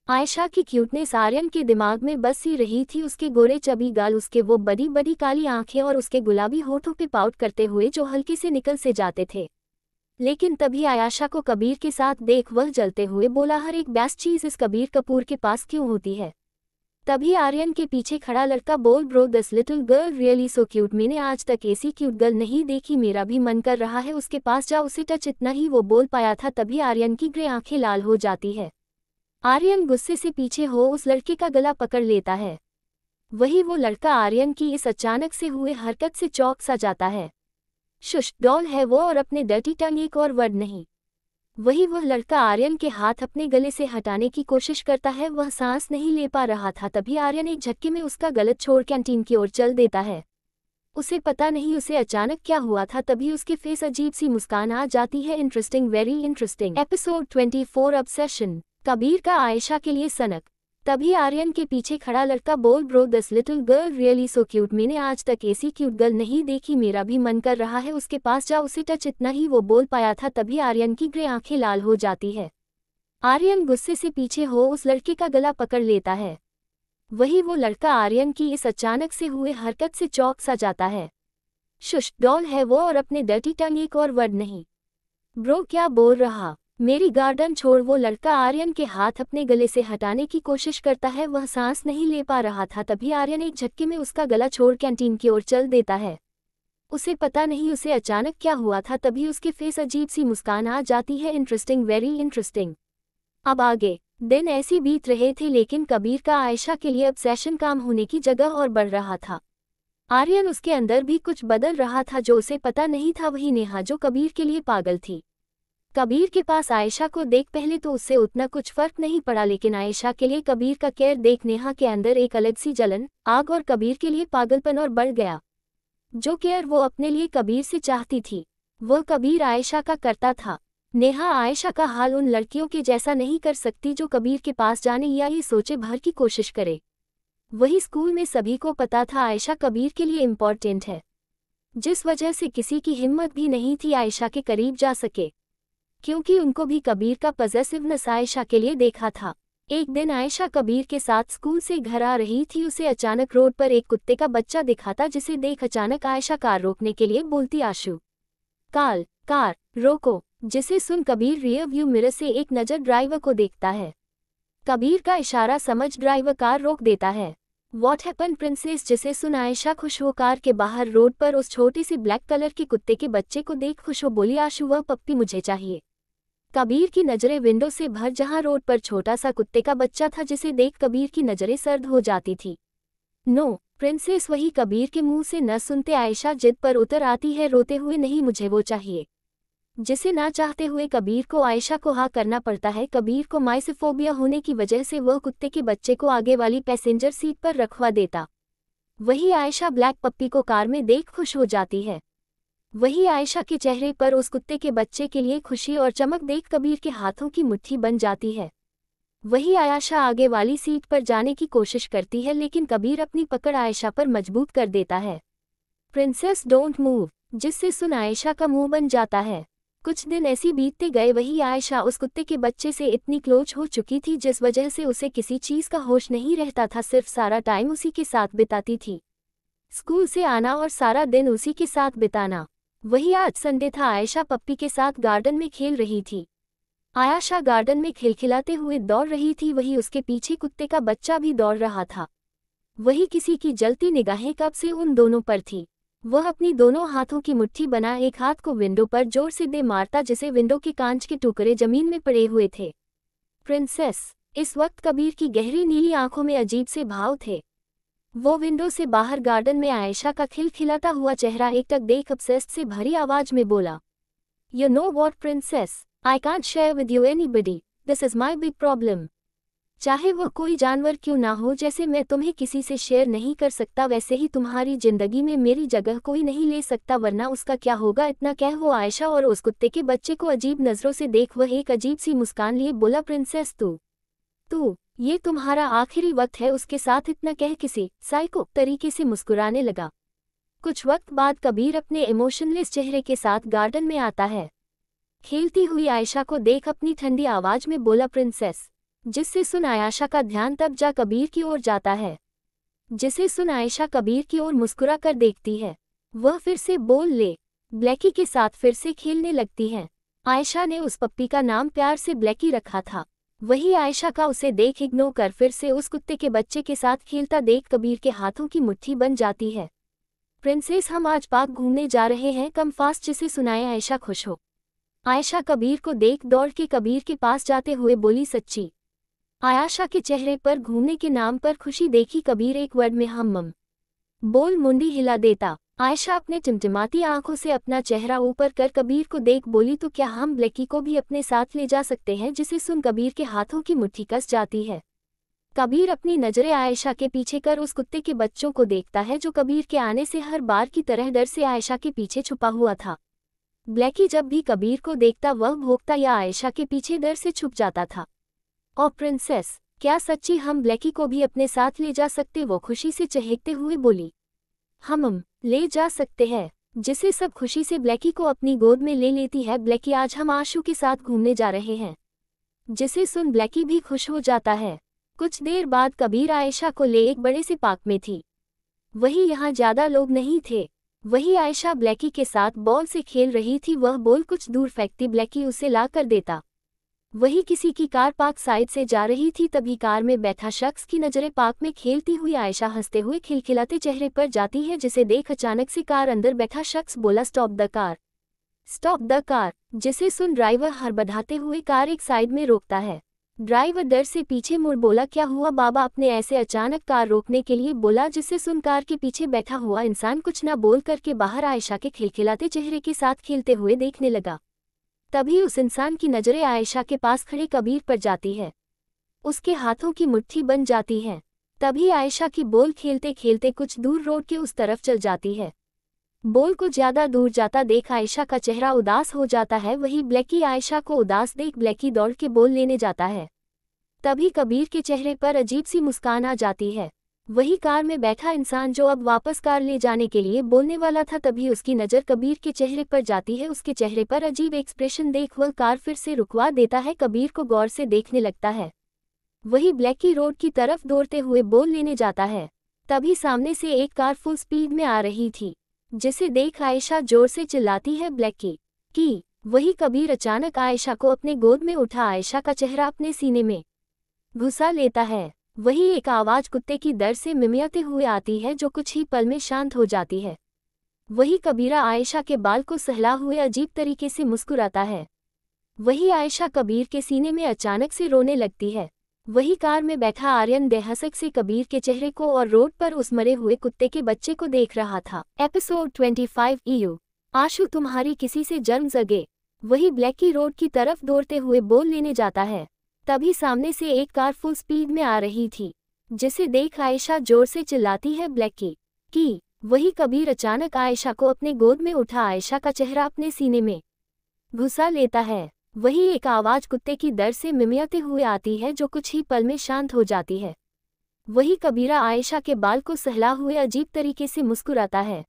S2: आयशा की क्यूटनेस आर्यन के दिमाग में बस ही रही थी, उसके गोरे चबी गाल, उसके वो बड़ी बड़ी काली आंखें और उसके गुलाबी होठों पे पाउट करते हुए जो हल्के से निकल से जाते थे। लेकिन तभी आयशा को कबीर के साथ देख वह जलते हुए बोला, हर एक बेस्ट चीज़ इस कबीर कपूर के पास क्यों होती है? तभी आर्यन के पीछे खड़ा लड़का बोल, bro this little girl really so cute, मैंने आज तक ऐसी क्यूट गर्ल नहीं देखी, मेरा भी मन कर रहा है उसके पास जा उसे टच। इतना ही वो बोल पाया था तभी आर्यन की ग्रे आंखें लाल हो जाती है। आर्यन गुस्से से पीछे हो उस लड़के का गला पकड़ लेता है। वही वो लड़का आर्यन की इस अचानक से हुए हरकत से चौंक सा जाता है। शुश, डॉल है वो और अपने डर्टी टंग एक और वर्ड नहीं। वही वह लड़का आर्यन के हाथ अपने गले से हटाने की कोशिश करता है, वह सांस नहीं ले पा रहा था तभी आर्यन एक झटके में उसका गलत छोड़ कैंटीन की ओर चल देता है। उसे पता नहीं उसे अचानक क्या हुआ था, तभी उसके फेस अजीब सी मुस्कान आ जाती है। Interesting, very interesting. Episode 24 obsession. Kabir का आयशा के लिए सनक। तभी आर्यन के पीछे खड़ा लड़का बोल, bro this little girl really so cute, मैंने आज तक ऐसी क्यूट गर्ल नहीं देखी, मेरा भी मन कर रहा है उसके पास जा उसे टच। इतना ही वो बोल पाया था तभी आर्यन की ग्रे आंखें लाल हो जाती है। आर्यन गुस्से से पीछे हो उस लड़के का गला पकड़ लेता है। वही वो लड़का आर्यन की इस अचानक से हुए हरकत से चौंक सा जाता है। शुश, डॉल है वो और अपने डर्टी टंग एक और वर्ड नहीं। ब्रो क्या बोल रहा? मेरी गार्डन छोड़। वो लड़का आर्यन के हाथ अपने गले से हटाने की कोशिश करता है, वह सांस नहीं ले पा रहा था तभी आर्यन एक झटके में उसका गला छोड़ कैंटीन की ओर चल देता है। उसे पता नहीं उसे अचानक क्या हुआ था तभी उसके फेस अजीब सी मुस्कान आ जाती है। Interesting, very interesting. अब आगे दिन ऐसी बीत रहे थे लेकिन कबीर का आयशा के लिए ऑब्सेशन काम होने की जगह और बढ़ रहा था। आर्यन उसके अंदर भी कुछ बदल रहा था जो उसे पता नहीं था। वही नेहा जो कबीर के लिए पागल थी। कबीर के पास आयशा को देख पहले तो उससे उतना कुछ फर्क नहीं पड़ा, लेकिन आयशा के लिए कबीर का केयर देख नेहा के अंदर एक अलग सी जलन, आग और कबीर के लिए पागलपन और बढ़ गया। जो केयर वो अपने लिए कबीर से चाहती थी वह कबीर आयशा का करता था। नेहा आयशा का हाल उन लड़कियों के जैसा नहीं कर सकती जो कबीर के पास जाने या ये सोचे भर की कोशिश करे। वही स्कूल में सभी को पता था आयशा कबीर के लिए इम्पोर्टेंट है, जिस वजह से किसी की हिम्मत भी नहीं थी आयशा के करीब जा सके, क्योंकि उनको भी कबीर का पॉसेसिवनेस आयशा के लिए देखा था। एक दिन आयशा कबीर के साथ स्कूल से घर आ रही थी, उसे अचानक रोड पर एक कुत्ते का बच्चा दिखा था, जिसे देख अचानक आयशा कार रोकने के लिए बोलती, आशु कार रोको। जिसे सुन कबीर रियर व्यू मिरर से एक नज़र ड्राइवर को देखता है। कबीर का इशारा समझ ड्राइवर कार रोक देता है। What happen princess? जिसे सुन आयशा खुश हो कार के बाहर रोड पर उस छोटे से ब्लैक कलर के कुत्ते के बच्चे को देख खुश हो बोली, आशु वह पप्पी मुझे चाहिए। कबीर की नज़रें विंडो से भर जहां रोड पर छोटा सा कुत्ते का बच्चा था, जिसे देख कबीर की नज़रें सर्द हो जाती थी। No princess. वही कबीर के मुंह से न सुनते आयशा जिद पर उतर आती है रोते हुए, नहीं मुझे वो चाहिए। जिसे ना चाहते हुए कबीर को आयशा को हाँ करना पड़ता है। कबीर को माइसोफोबिया होने की वजह से वह कुत्ते के बच्चे को आगे वाली पैसेंजर सीट पर रखवा देता। वही आयशा ब्लैक पप्पी को कार में देख खुश हो जाती है। वही आयशा के चेहरे पर उस कुत्ते के बच्चे के लिए खुशी और चमक देख कबीर के हाथों की मुट्ठी बन जाती है। वही आयशा आगे वाली सीट पर जाने की कोशिश करती है, लेकिन कबीर अपनी पकड़ आयशा पर मजबूत कर देता है। प्रिंसेस डोंट मूव, जिससे सुन आयशा का मुंह बन जाता है। कुछ दिन ऐसी बीतते गए। वही आयशा उस कुत्ते के बच्चे से इतनी क्लोज हो चुकी थी जिस वजह से उसे किसी चीज का होश नहीं रहता था, सिर्फ सारा टाइम उसी के साथ बिताती थी। स्कूल से आना और सारा दिन उसी के साथ बिताना। वही आज संडे था। आयशा पप्पी के साथ गार्डन में खेल रही थी। आयशा गार्डन में खिलखिलाते हुए दौड़ रही थी, वही उसके पीछे कुत्ते का बच्चा भी दौड़ रहा था। वही किसी की जलती निगाहें कब से उन दोनों पर थी। वह अपनी दोनों हाथों की मुट्ठी बना एक हाथ को विंडो पर जोर से दे मारता, जिसे विंडो के कांच के टुकड़े जमीन में पड़े हुए थे। प्रिंसेस, इस वक्त कबीर की गहरी नीली आंखों में अजीब से भाव थे। वो विंडो से बाहर गार्डन में आयशा का खिलखिलाता हुआ चेहरा एकटक देख ऑब्सेस्ड से भरी आवाज में बोला, "You know what, princess? I can't share with you anybody. This is my big problem." चाहे वो कोई जानवर क्यों ना हो, जैसे मैं तुम्हें किसी से शेयर नहीं कर सकता, वैसे ही तुम्हारी जिंदगी में मेरी जगह कोई नहीं ले सकता, वरना उसका क्या होगा। इतना कह वो आयशा और उस कुत्ते के बच्चे को अजीब नजरों से देख वह एक अजीब सी मुस्कान लिए बोला, "प्रिंसेस, तू ये तुम्हारा आखिरी वक्त है उसके साथ।" इतना कह किसी साइको तरीके से मुस्कुराने लगा। कुछ वक्त बाद कबीर अपने इमोशनलेस चेहरे के साथ गार्डन में आता है। खेलती हुई आयशा को देख अपनी ठंडी आवाज में बोला, "प्रिंसेस", जिससे सुन आयशा का ध्यान तब जा कबीर की ओर जाता है। जिसे सुन आयशा कबीर की ओर मुस्कुरा कर देखती है। वह फिर से बोल ले ब्लैकी के साथ फिर से खेलने लगती है। आयशा ने उस पप्पी का नाम प्यार से ब्लैकी रखा था। वही आयशा का उसे देख इग्नोर कर फिर से उस कुत्ते के बच्चे के साथ खेलता देख कबीर के हाथों की मुट्ठी बन जाती है। "प्रिंसेस, हम आज पार्क घूमने जा रहे हैं, कम फास्ट", जिसे सुनाए आयशा खुश हो। आयशा कबीर को देख दौड़ के कबीर के पास जाते हुए बोली, "सच्ची?" आयशा के चेहरे पर घूमने के नाम पर खुशी देखी कबीर एक वर्ड में हम बोल मुंडी हिला देता। आयशा अपने टिमटिमाती आंखों से अपना चेहरा ऊपर कर कबीर को देख बोली, "तो क्या हम ब्लैकी को भी अपने साथ ले जा सकते हैं?" जिसे सुन कबीर के हाथों की मुट्ठी कस जाती है। कबीर अपनी नजरें आयशा के पीछे कर उस कुत्ते के बच्चों को देखता है जो कबीर के आने से हर बार की तरह डर से आयशा के पीछे छुपा हुआ था। ब्लैकी जब भी कबीर को देखता वह भौंकता या आयशा के पीछे डर से छुप जाता था। "और प्रिंसेस, क्या सच्ची हम ब्लैकी को भी अपने साथ ले जा सकते?" वो खुशी से चहकते हुए बोली। हम ले जा सकते हैं", जिसे सब खुशी से ब्लैकी को अपनी गोद में ले लेती है। "ब्लैकी, आज हम आशु के साथ घूमने जा रहे हैं", जिसे सुन ब्लैकी भी खुश हो जाता है। कुछ देर बाद कबीर आयशा को ले एक बड़े से पार्क में थी। वही यहाँ ज्यादा लोग नहीं थे। वही आयशा ब्लैकी के साथ बॉल से खेल रही थी। वह बॉल कुछ दूर फेंकती, ब्लैकी उसे ला कर देता। वही किसी की कार पार्क साइड से जा रही थी, तभी कार में बैठा शख्स की नजरें पार्क में खेलती हुई आयशा हंसते हुए खिलखिलाते चेहरे पर जाती है, जिसे देख अचानक से कार अंदर बैठा शख्स बोला, "stop the car, stop the car", जिसे सुन ड्राइवर हड़बड़ाते हुए कार एक साइड में रोकता है। ड्राइवर डर से पीछे मुड़ बोला, "क्या हुआ बाबा?" अपने ऐसे अचानक कार रोकने के लिए बोला, जिससे सुन कार के पीछे बैठा हुआ इंसान कुछ न बोल करके बाहर आयशा के खिलखिलाते चेहरे के साथ खेलते हुए देखने लगा। तभी उस इंसान की नजरें आयशा के पास खड़े कबीर पर जाती है। उसके हाथों की मुट्ठी बन जाती है। तभी आयशा की बॉल खेलते खेलते कुछ दूर रोड के उस तरफ चल जाती है। बॉल को ज्यादा दूर जाता देख आयशा का चेहरा उदास हो जाता है। वही ब्लैकी आयशा को उदास देख ब्लैकी दौड़ के बॉल लेने जाता है। तभी कबीर के चेहरे पर अजीब सी मुस्कान आ जाती है। वही कार में बैठा इंसान जो अब वापस कार ले जाने के लिए बोलने वाला था, तभी उसकी नज़र कबीर के चेहरे पर जाती है। उसके चेहरे पर अजीब एक्सप्रेशन देख वह कार फिर से रुकवा देता है। कबीर को गौर से देखने लगता है। वही ब्लैकी रोड की तरफ दौड़ते हुए बॉल लेने जाता है। तभी सामने से एक कार फुल स्पीड में आ रही थी, जिसे देख आयशा जोर से चिल्लाती है, "ब्लैकी की!" वही कबीर अचानक आयशा को अपने गोद में उठा आयशा का चेहरा अपने सीने में घुसा लेता है। वही एक आवाज कुत्ते की दर्द से मिमियाते हुए आती है, जो कुछ ही पल में शांत हो जाती है। वही कबीरा आयशा के बाल को सहला हुए अजीब तरीके से मुस्कुराता है। वही आयशा कबीर के सीने में अचानक से रोने लगती है। वही कार में बैठा आर्यन बेहसक से कबीर के चेहरे को और रोड पर उस मरे हुए कुत्ते के बच्चे को देख रहा था। एपिसोड 25 EU आशु तुम्हारी किसी से जन्म जगे। वही ब्लैकी रोड की तरफ दौड़ते हुए बॉल लेने जाता है। तभी सामने से एक कार फुल स्पीड में आ रही थी, जिसे देख आयशा जोर से चिल्लाती है, "ब्लैकी की। वही कबीर अचानक आयशा को अपने गोद में उठा आयशा का चेहरा अपने सीने में घुसा लेता है। वही एक आवाज कुत्ते की दर्द से मिमियाते हुए आती है जो कुछ ही पल में शांत हो जाती है। वही कबीरा आयशा के बाल को सहला हुए अजीब तरीके से मुस्कुराता है।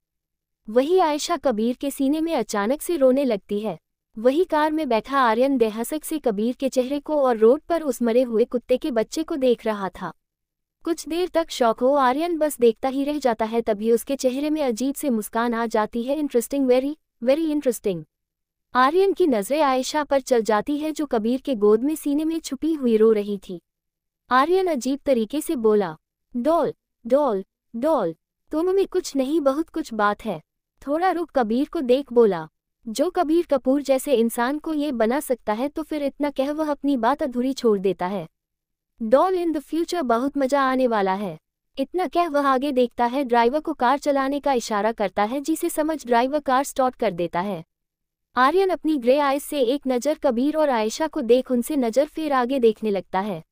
S2: वही आयशा कबीर के सीने में अचानक से रोने लगती है। वही कार में बैठा आर्यन बेहसक से कबीर के चेहरे को और रोड पर उस मरे हुए कुत्ते के बच्चे को देख रहा था। कुछ देर तक शौक हो आर्यन बस देखता ही रह जाता है, तभी उसके चेहरे में अजीब से मुस्कान आ जाती है। Interesting, very very interesting. Aryan की नजरें आयशा पर चल जाती है जो कबीर के गोद में सीने में छुपी हुई रो रही थी। आर्यन अजीब तरीके से बोला, डॉल डॉल डॉल, तुम में कुछ नहीं बहुत कुछ बात है, थोड़ा रुक। कबीर को देख बोला, जो कबीर कपूर जैसे इंसान को ये बना सकता है तो फिर इतना कह वह अपनी बात अधूरी छोड़ देता है। डॉल, इन द फ्यूचर बहुत मजा आने वाला है। इतना कह वह आगे देखता है। ड्राइवर को कार चलाने का इशारा करता है जिसे समझ ड्राइवर कार स्टार्ट कर देता है। आर्यन अपनी ग्रे आइज से एक नज़र कबीर और आयशा को देख उनसे नज़र फिर आगे देखने लगता है।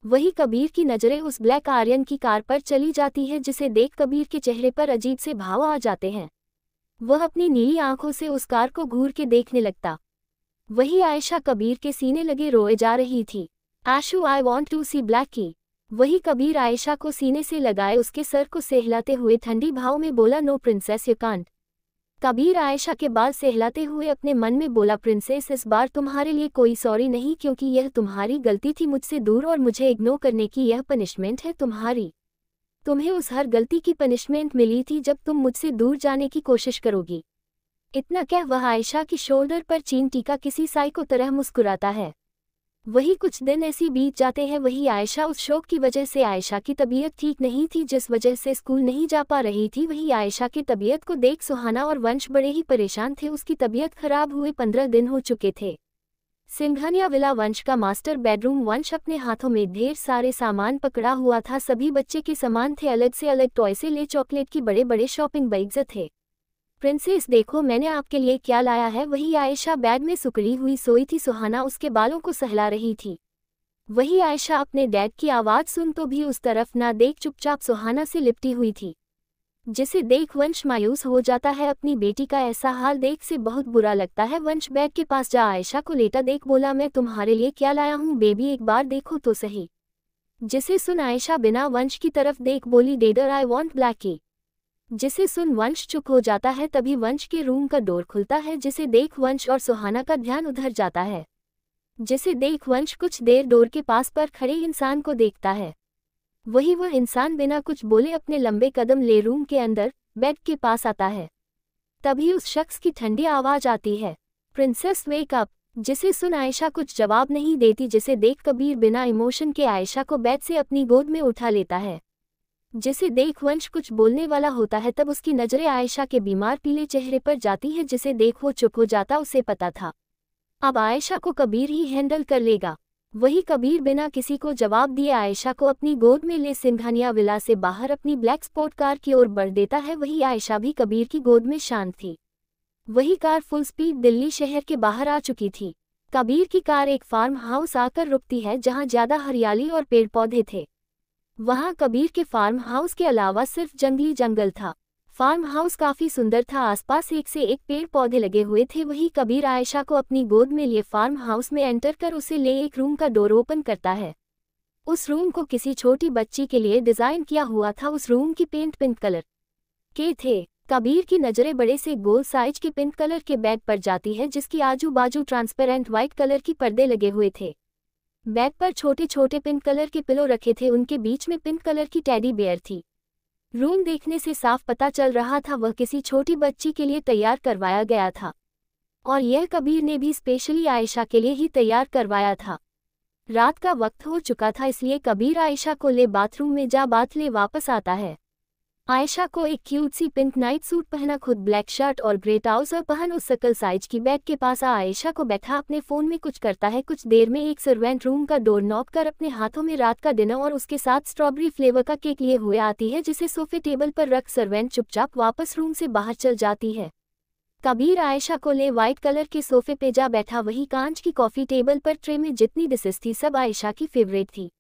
S2: वही कबीर की नज़रें उस ब्लैक आर्यन की कार पर चली जाती है जिसे देख कबीर के चेहरे पर अजीब से भाव आ जाते हैं। वह अपनी नीली आंखों से उस कार को घूर के देखने लगता। वही आयशा कबीर के सीने लगे रोए जा रही थी। Ashu, I want to see Blacky. वही कबीर आयशा को सीने से लगाए उसके सर को सहलाते हुए ठंडी भाव में बोला, no princess you can't. Kabir Ayesha के बाल सहलाते हुए अपने मन में बोला, प्रिंसेस इस बार तुम्हारे लिए कोई सॉरी नहीं, क्योंकि यह तुम्हारी गलती थी मुझसे दूर और मुझे इग्नोर करने की। यह पनिशमेंट है तुम्हारी। तुम्हें उस हर गलती की पनिशमेंट मिली थी जब तुम मुझसे दूर जाने की कोशिश करोगी। इतना कह वह आयशा की शोल्डर पर चीन टीका किसी साइको तरह मुस्कुराता है। वही कुछ दिन ऐसी बीत जाते हैं। वही आयशा, उस शौक की वजह से आयशा की तबीयत ठीक नहीं थी जिस वजह से स्कूल नहीं जा पा रही थी। वही आयशा की तबीयत को देख सुहाना और वंश बड़े ही परेशान थे। उसकी तबीयत खराब हुए 15 दिन हो चुके थे। सिंघानिया विला वंश का मास्टर बेडरूम। वंश अपने हाथों में ढेर सारे सामान पकड़ा हुआ था। सभी बच्चे के सामान थे, अलग से अलग टॉय से ले चॉकलेट की बड़े बड़े शॉपिंग बैग्स थे। प्रिंसेस देखो मैंने आपके लिए क्या लाया है। वही आयशा बेड में सुकड़ी हुई सोई थी। सुहाना उसके बालों को सहला रही थी। वही आयशा अपने डैड की आवाज़ सुन तो भी उस तरफ ना देख चुपचाप सुहाना से लिपटी हुई थी, जिसे देख वंश मायूस हो जाता है। अपनी बेटी का ऐसा हाल देख से बहुत बुरा लगता है। वंश बेड के पास जा आयशा को लेटा देख बोला, मैं तुम्हारे लिए क्या लाया हूँ बेबी, एक बार देखो तो सही। जिसे सुन आयशा बिना वंश की तरफ देख बोली, डेडर आई वॉन्ट ब्लैकी। जिसे सुन वंश चुप हो जाता है। तभी वंश के रूम का डोर खुलता है जिसे देख वंश और सुहाना का ध्यान उधर जाता है। जिसे देख वंश कुछ देर डोर के पास पर खड़े इंसान को देखता है। वही वह इंसान बिना कुछ बोले अपने लंबे कदम ले रूम के अंदर बेड के पास आता है। तभी उस शख्स की ठंडी आवाज आती है, प्रिंसेस वेक अप। जिसे सुन आयशा कुछ जवाब नहीं देती। जिसे देख कबीर बिना इमोशन के आयशा को बेड से अपनी गोद में उठा लेता है। जिसे देख वंश कुछ बोलने वाला होता है तब उसकी नजरें आयशा के बीमार पीले चेहरे पर जाती है। जिसे देख वो चुप हो जाता। उसे पता था अब आयशा को कबीर ही हैंडल कर लेगा। वही कबीर बिना किसी को जवाब दिए आयशा को अपनी गोद में ले सिंघानिया विला से बाहर अपनी ब्लैक स्पॉट कार की ओर बढ़ देता है। वही आयशा भी कबीर की गोद में शांत थी। वही कार फुल स्पीड दिल्ली शहर के बाहर आ चुकी थी। कबीर की कार एक फार्म हाउस आकर रुकती है जहां ज्यादा हरियाली और पेड़ पौधे थे। वहां कबीर के फार्म हाउस के अलावा सिर्फ जंगली जंगल था। फार्म हाउस काफी सुंदर था, आसपास एक से एक पेड़ पौधे लगे हुए थे। वही कबीर आयशा को अपनी गोद में लिए फार्म हाउस में एंटर कर उसे ले एक रूम का डोर ओपन करता है। उस रूम को किसी छोटी बच्ची के लिए डिजाइन किया हुआ था। उस रूम की पेंट पिंक कलर के थे। कबीर की नजरें बड़े से गोल साइज के पिंक कलर के बेड पर जाती है जिसकी आजू बाजू ट्रांसपेरेंट व्हाइट कलर की पर्दे लगे हुए थे। बेड पर छोटे छोटे पिंक कलर के पिलो रखे थे, उनके बीच में पिंक कलर की टेडी बेयर थी। रूम देखने से साफ पता चल रहा था वह किसी छोटी बच्ची के लिए तैयार करवाया गया था, और यह कबीर ने भी स्पेशली आयशा के लिए ही तैयार करवाया था। रात का वक्त हो चुका था इसलिए कबीर आयशा को ले बाथरूम में जा बाथ ले वापस आता है। आयशा को एक क्यूट सी पिंक नाइट सूट पहना, खुद ब्लैक शर्ट और ग्रे ट्राउजर पहन उस सकल साइज की बेड के पास आयशा को बैठा अपने फोन में कुछ करता है। कुछ देर में एक सर्वेंट रूम का डोर नॉक कर अपने हाथों में रात का डिनर और उसके साथ स्ट्रॉबेरी फ्लेवर का केक लिए हुए आती है, जिसे सोफे टेबल पर रख सर्वेंट चुपचाप वापस रूम से बाहर चल जाती है। कबीर आयशा को ले व्हाइट कलर के सोफे पे जा बैठा। वही कांच की कॉफी टेबल पर ट्रे में जितनी डिशेस थी सब आयशा की फेवरेट थी,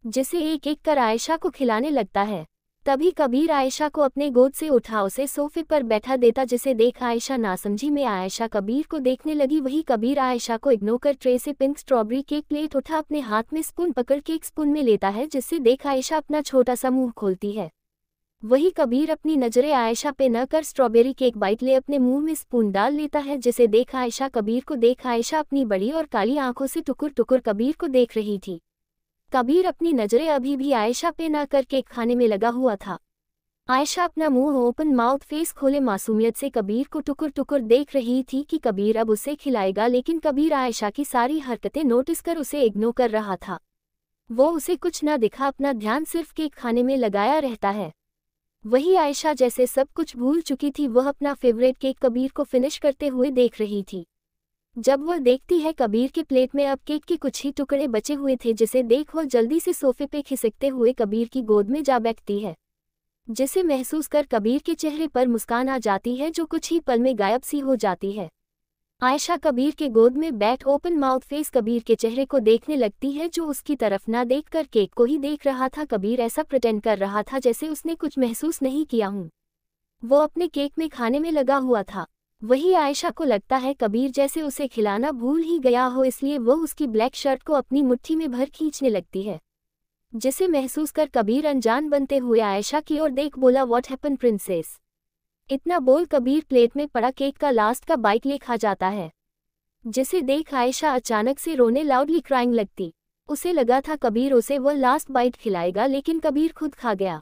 S2: जिसे एक एक कर आयशा को खिलाने लगता है। तभी कबीर आयशा को अपने गोद से उठा उसे सोफे पर बैठा देता, जिसे देख आयशा नासमझी में आयशा कबीर को देखने लगी। वही कबीर आयशा को इग्नोर कर ट्रे से पिंक स्ट्रॉबेरी केक प्लेट उठा अपने हाथ में स्पून पकड़ के एक स्पून में लेता है, जिससे देख आयशा अपना छोटा सा मुंह खोलती है। वही कबीर अपनी नजरें आयशा पे न कर स्ट्रॉबेरी केक बाइट ले अपने मुंह में स्पून डाल लेता है, जिसे देख आयशा कबीर को देख आयशा अपनी बड़ी और काली आंखों से टुकुर टुकुर कबीर को देख रही थी। कबीर अपनी नजरें अभी भी आयशा पे न कर केक खाने में लगा हुआ था। आयशा अपना मुंह ओपन माउथ फेस खोले मासूमियत से कबीर को टुकुर टुकुर देख रही थी कि कबीर अब उसे खिलाएगा, लेकिन कबीर आयशा की सारी हरकतें नोटिस कर उसे इग्नोर कर रहा था। वो उसे कुछ न दिखा, अपना ध्यान सिर्फ केक खाने में लगाया रहता है। वही आयशा जैसे सब कुछ भूल चुकी थी, वह अपना फेवरेट केक कबीर को फिनिश करते हुए देख रही थी। जब वह देखती है कबीर के प्लेट में अब केक के कुछ ही टुकड़े बचे हुए थे, जिसे देख वह जल्दी से सोफे पे खिसकते हुए कबीर की गोद में जा बैठती है, जिसे महसूस कर कबीर के चेहरे पर मुस्कान आ जाती है, जो कुछ ही पल में गायब सी हो जाती है। आयशा कबीर के गोद में बैठ ओपन माउथ फेस कबीर के चेहरे को देखने लगती है, जो उसकी तरफ ना देखकर केक को ही देख रहा था। कबीर ऐसा प्रिटेंड कर रहा था जैसे उसने कुछ महसूस नहीं किया हूँ। वो अपने केक में खाने में लगा हुआ था। वही आयशा को लगता है कबीर जैसे उसे खिलाना भूल ही गया हो, इसलिए वो उसकी ब्लैक शर्ट को अपनी मुट्ठी में भर खींचने लगती है, जिसे महसूस कर कबीर अनजान बनते हुए आयशा की ओर देख बोला, व्हाट हैपन प्रिंसेस। इतना बोल कबीर प्लेट में पड़ा केक का लास्ट का बाइट ले खा जाता है, जिसे देख आयशा अचानक से रोने लाउडली क्राइंग लगती। उसे लगा था कबीर उसे वह लास्ट बाइट खिलाएगा, लेकिन कबीर खुद खा गया।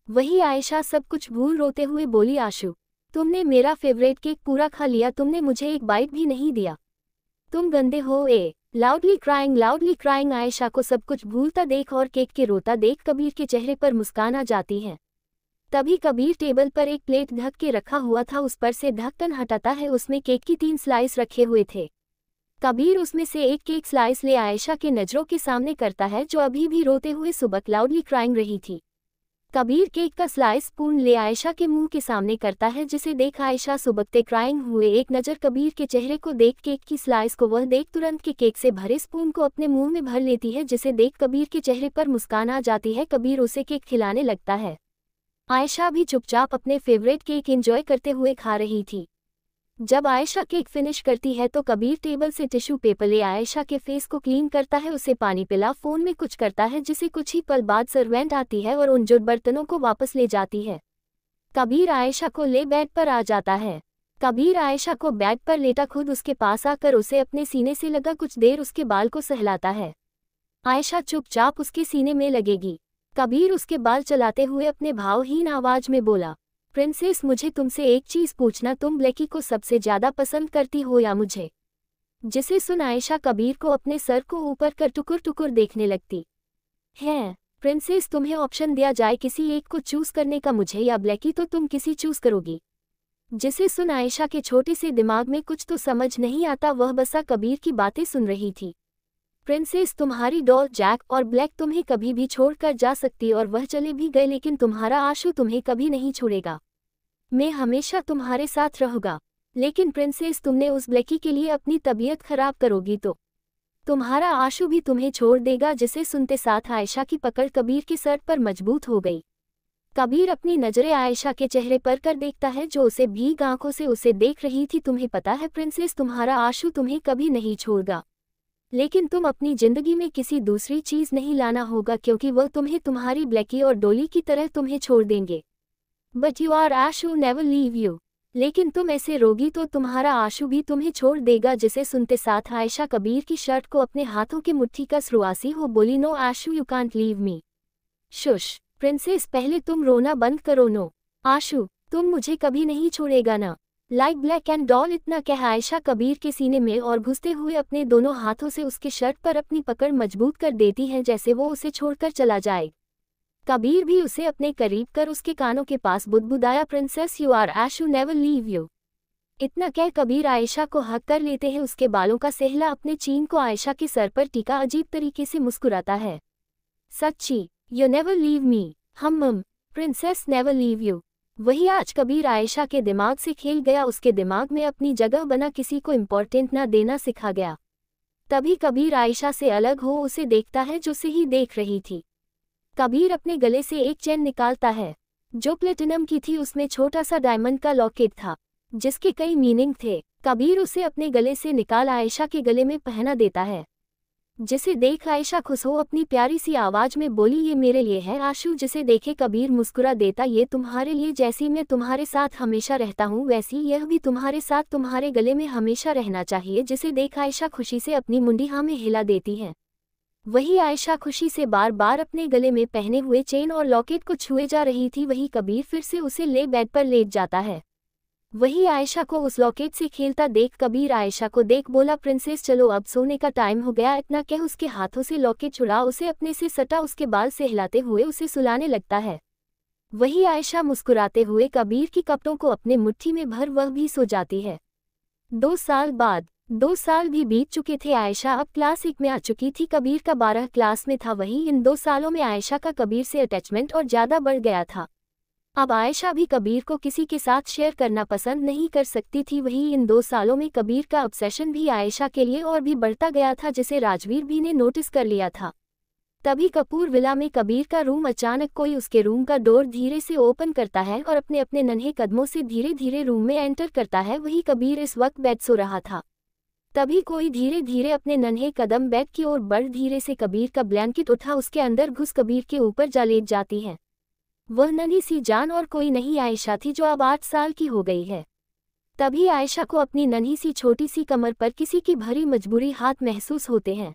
S2: वही आयशा सब कुछ भूल रोते हुए बोली, आशु तुमने मेरा फेवरेट केक पूरा खा लिया, तुमने मुझे एक बाइट भी नहीं दिया, तुम गंदे हो। लाउडली क्राइंग आयशा को सब कुछ भूलता देख और केक के रोता देख कबीर के चेहरे पर मुस्कान आ जाती है। तभी कबीर टेबल पर एक प्लेट ढक के रखा हुआ था, उस पर से ढक्कन हटाता है। उसमें केक की 3 स्लाइस रखे हुए थे। कबीर उसमें से एक केक स्लाइस ले आयशा के नजरों के सामने करता है, जो अभी भी रोते हुए सुबक लाउडली क्राइंग रही थी। कबीर केक का स्लाइस स्पून ले आयशा के मुंह के सामने करता है, जिसे देख आयशा सुबकते क्राइंग हुए एक नज़र कबीर के चेहरे को देख केक की स्लाइस को वह देख तुरंत के केक से भरे स्पून को अपने मुंह में भर लेती है, जिसे देख कबीर के चेहरे पर मुस्कान आ जाती है। कबीर उसे केक खिलाने लगता है। आयशा भी चुपचाप अपने फेवरेट केक एंजॉय करते हुए खा रही थी। जब आयशा केक फिनिश करती है तो कबीर टेबल से टिश्यू पेपर ले आयशा के फेस को क्लीन करता है, उसे पानी पिला, फोन में कुछ करता है, जिसे कुछ ही पल बाद सर्वेंट आती है और उन जो बर्तनों को वापस ले जाती है। कबीर आयशा को ले बेड पर आ जाता है। कबीर आयशा को बेड पर लेटा खुद उसके पास आकर उसे अपने सीने से लगा कुछ देर उसके बाल को सहलाता है। आयशा चुपचाप उसके सीने में लगेगी। कबीर उसके बाल चलाते हुए अपने भावहीन आवाज में बोला, प्रिंसेस मुझे तुमसे एक चीज पूछना, तुम ब्लैकी को सबसे ज्यादा पसंद करती हो या मुझे? जिसे सुन आयशा कबीर को अपने सर को ऊपर कर टुकुर टुकुर देखने लगती है। प्रिंसेस तुम्हें ऑप्शन दिया जाए किसी एक को चूज करने का, मुझे या ब्लैकी, तो तुम किसी चूज करोगी? जिसे सुन आयशा के छोटे से दिमाग में कुछ तो समझ नहीं आता, वह बसा कबीर की बातें सुन रही थी। प्रिंसेस तुम्हारी डॉल जैक और ब्लैक तुम्हें कभी भी छोड़कर जा सकती और वह चले भी गए, लेकिन तुम्हारा आशु तुम्हें कभी नहीं छोड़ेगा। मैं हमेशा तुम्हारे साथ रहूंगा। लेकिन प्रिंसेस तुमने उस ब्लैकी के लिए अपनी तबीयत खराब करोगी तो तुम्हारा आशु भी तुम्हें छोड़ देगा। जिसे सुनते साथ आयशा की पकड़ कबीर के सर पर मजबूत हो गई। कबीर अपनी नजरें आयशा के चेहरे पर कर देखता है, जो उसे भीग आंखों से उसे देख रही थी। तुम्हें पता है प्रिंसेस, तुम्हारा आशु तुम्हें कभी नहीं छोड़ेगा, लेकिन तुम अपनी जिंदगी में किसी दूसरी चीज नहीं लाना होगा, क्योंकि वह तुम्हें तुम्हारी ब्लैकी और डोली की तरह तुम्हें छोड़ देंगे। But you are Ashu never leave you. लेकिन तुम ऐसे रोगी तो तुम्हारा आशु भी तुम्हें छोड़ देगा। जिसे सुनते साथ आयशा कबीर की शर्ट को अपने हाथों की मुट्ठी का रुआसी हो बोली, no Ashu you can't leave me. Shush princess, पहले तुम रोना बंद करो। नो आशु, तुम मुझे कभी नहीं छोड़ेगा ना, लाइक ब्लैक एंड डॉल। इतना कह आयशा कबीर के सीने में और घुसते हुए अपने दोनों हाथों से उसके शर्ट पर अपनी पकड़ मजबूत कर देती है, जैसे वो उसे छोड़कर चला जाए। कबीर भी उसे अपने करीब कर उसके कानों के पास बुदबुदाया, princess you are Ashu never leave you. इतना कह कबीर आयशा को हक कर लेते हैं। उसके बालों का सहला अपने चीन को आयशा के सर पर टीका अजीब तरीके से मुस्कुराता है। सच्ची, यू नेवर लीव मी। हम प्रिंसेस नेवर लीव यू। वही आज कबीर आयशा के दिमाग से खेल गया। उसके दिमाग में अपनी जगह बना किसी को इम्पोर्टेंट ना देना सिखा गया। तभी कबीर आयशा से अलग हो उसे देखता है, जो से ही देख रही थी। कबीर अपने गले से एक चेन निकालता है जो प्लेटिनम की थी। उसमें छोटा सा डायमंड का लॉकेट था जिसके कई मीनिंग थे। कबीर उसे अपने गले से निकाल आयशा के गले में पहना देता है, जिसे देख आयशा खुश हो अपनी प्यारी सी आवाज में बोली, ये मेरे लिए है आशु। जिसे देखे कबीर मुस्कुरा देता, ये तुम्हारे लिए। जैसी मैं तुम्हारे साथ हमेशा रहता हूँ वैसी यह भी तुम्हारे साथ तुम्हारे गले में हमेशा रहना चाहिए। जिसे देख आयशा खुशी से अपनी मुंडी हाँ में हिला देती है। वही आयशा खुशी से बार बार अपने गले में पहने हुए चेन और लॉकेट को छुए जा रही थी। वही कबीर फिर से उसे ले बेड पर लेट जाता है। वही आयशा को उस लॉकेट से खेलता देख कबीर आयशा को देख बोला, प्रिंसेस चलो अब सोने का टाइम हो गया। इतना कह उसके हाथों से लॉकेट छुड़ा उसे अपने से सटा उसके बाल से हिलाते हुए उसे सुलाने लगता है। वही आयशा मुस्कुराते हुए कबीर की कपड़ों को अपने मुट्ठी में भर वह भी सो जाती है। 2 साल बाद 2 साल भी बीत चुके थे। आयशा अब क्लास 1 में आ चुकी थी। कबीर का 12 क्लास में था। वही इन 2 सालों में आयशा का कबीर से अटैचमेंट और ज़्यादा बढ़ गया था। अब आयशा भी कबीर को किसी के साथ शेयर करना पसंद नहीं कर सकती थी। वही इन 2 सालों में कबीर का ऑब्सेशन भी आयशा के लिए और भी बढ़ता गया था, जिसे राजवीर भी ने नोटिस कर लिया था। तभी कपूर विला में कबीर का रूम अचानक कोई उसके रूम का डोर धीरे से ओपन करता है और अपने अपने नन्हे कदमों से धीरे धीरे रूम में एंटर करता है। वही कबीर इस वक्त बेड सो रहा था। तभी कोई धीरे धीरे अपने नन्हे कदम बेड की ओर बढ़ धीरे से कबीर का ब्लैंकेट उठा उसके अंदर घुस कबीर के ऊपर जा लेट जाती है। वह नन्ही सी जान और कोई नहीं आयशा थी जो अब 8 साल की हो गई है। तभी आयशा को अपनी नन्ही सी छोटी सी कमर पर किसी की भरी मजबूरी हाथ महसूस होते हैं।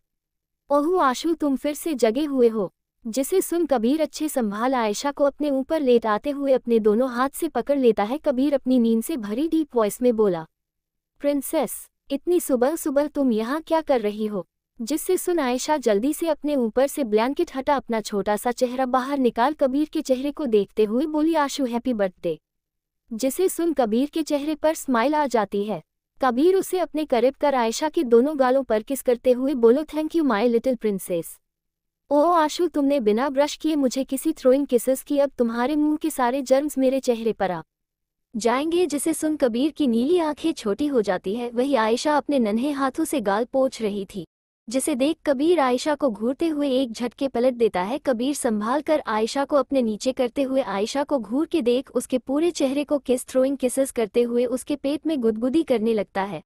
S2: ओह आशु तुम फिर से जगे हुए हो। जिसे सुन कबीर अच्छे संभाल आयशा को अपने ऊपर लेट आते हुए अपने दोनों हाथ से पकड़ लेता है। कबीर अपनी नींद से भरी डीप वॉइस में बोला, प्रिंसेस इतनी सुबह सुबह तुम यहाँ क्या कर रही हो। जिससे सुन आयशा जल्दी से अपने ऊपर से ब्लैंकेट हटा अपना छोटा सा चेहरा बाहर निकाल कबीर के चेहरे को देखते हुए बोली, आशु हैप्पी बर्थडे। जिसे सुन कबीर के चेहरे पर स्माइल आ जाती है। कबीर उसे अपने करीब कर आयशा के दोनों गालों पर किस करते हुए बोलो, thank you my little princess. Oh Ashu तुमने बिना ब्रश किए मुझे किसी थ्रोइंग किसेस की। अब तुम्हारे मुंह के सारे जर्म्स मेरे चेहरे पर आ जाएंगे। जिसे सुन कबीर की नीली आंखें छोटी हो जाती है। वही आयशा अपने नन्हे हाथों से गाल पोंछ रही थी। जिसे देख कबीर आयशा को घूरते हुए एक झटके पलट देता है। कबीर संभाल कर आयशा को अपने नीचे करते हुए आयशा को घूर के देख उसके पूरे चेहरे को किस थ्रोइंग किसेस करते हुए उसके पेट में गुदगुदी करने लगता है।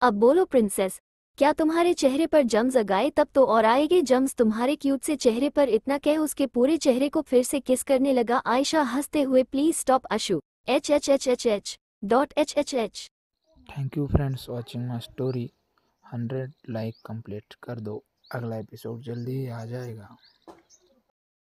S2: अब बोलो प्रिंसेस, क्या तुम्हारे चेहरे पर जम्स आए? तब तो और आएंगे जम्स तुम्हारे क्यूट से चेहरे पर। इतना कह उसके पूरे चेहरे को फिर से किस करने लगा। आयशा हंसते हुए, please stop Ashu HHHHH.HHH।
S1: Thank you friends watching my story. 100 like complete कर दो, अगला एपिसोड जल्दी ही आ जाएगा।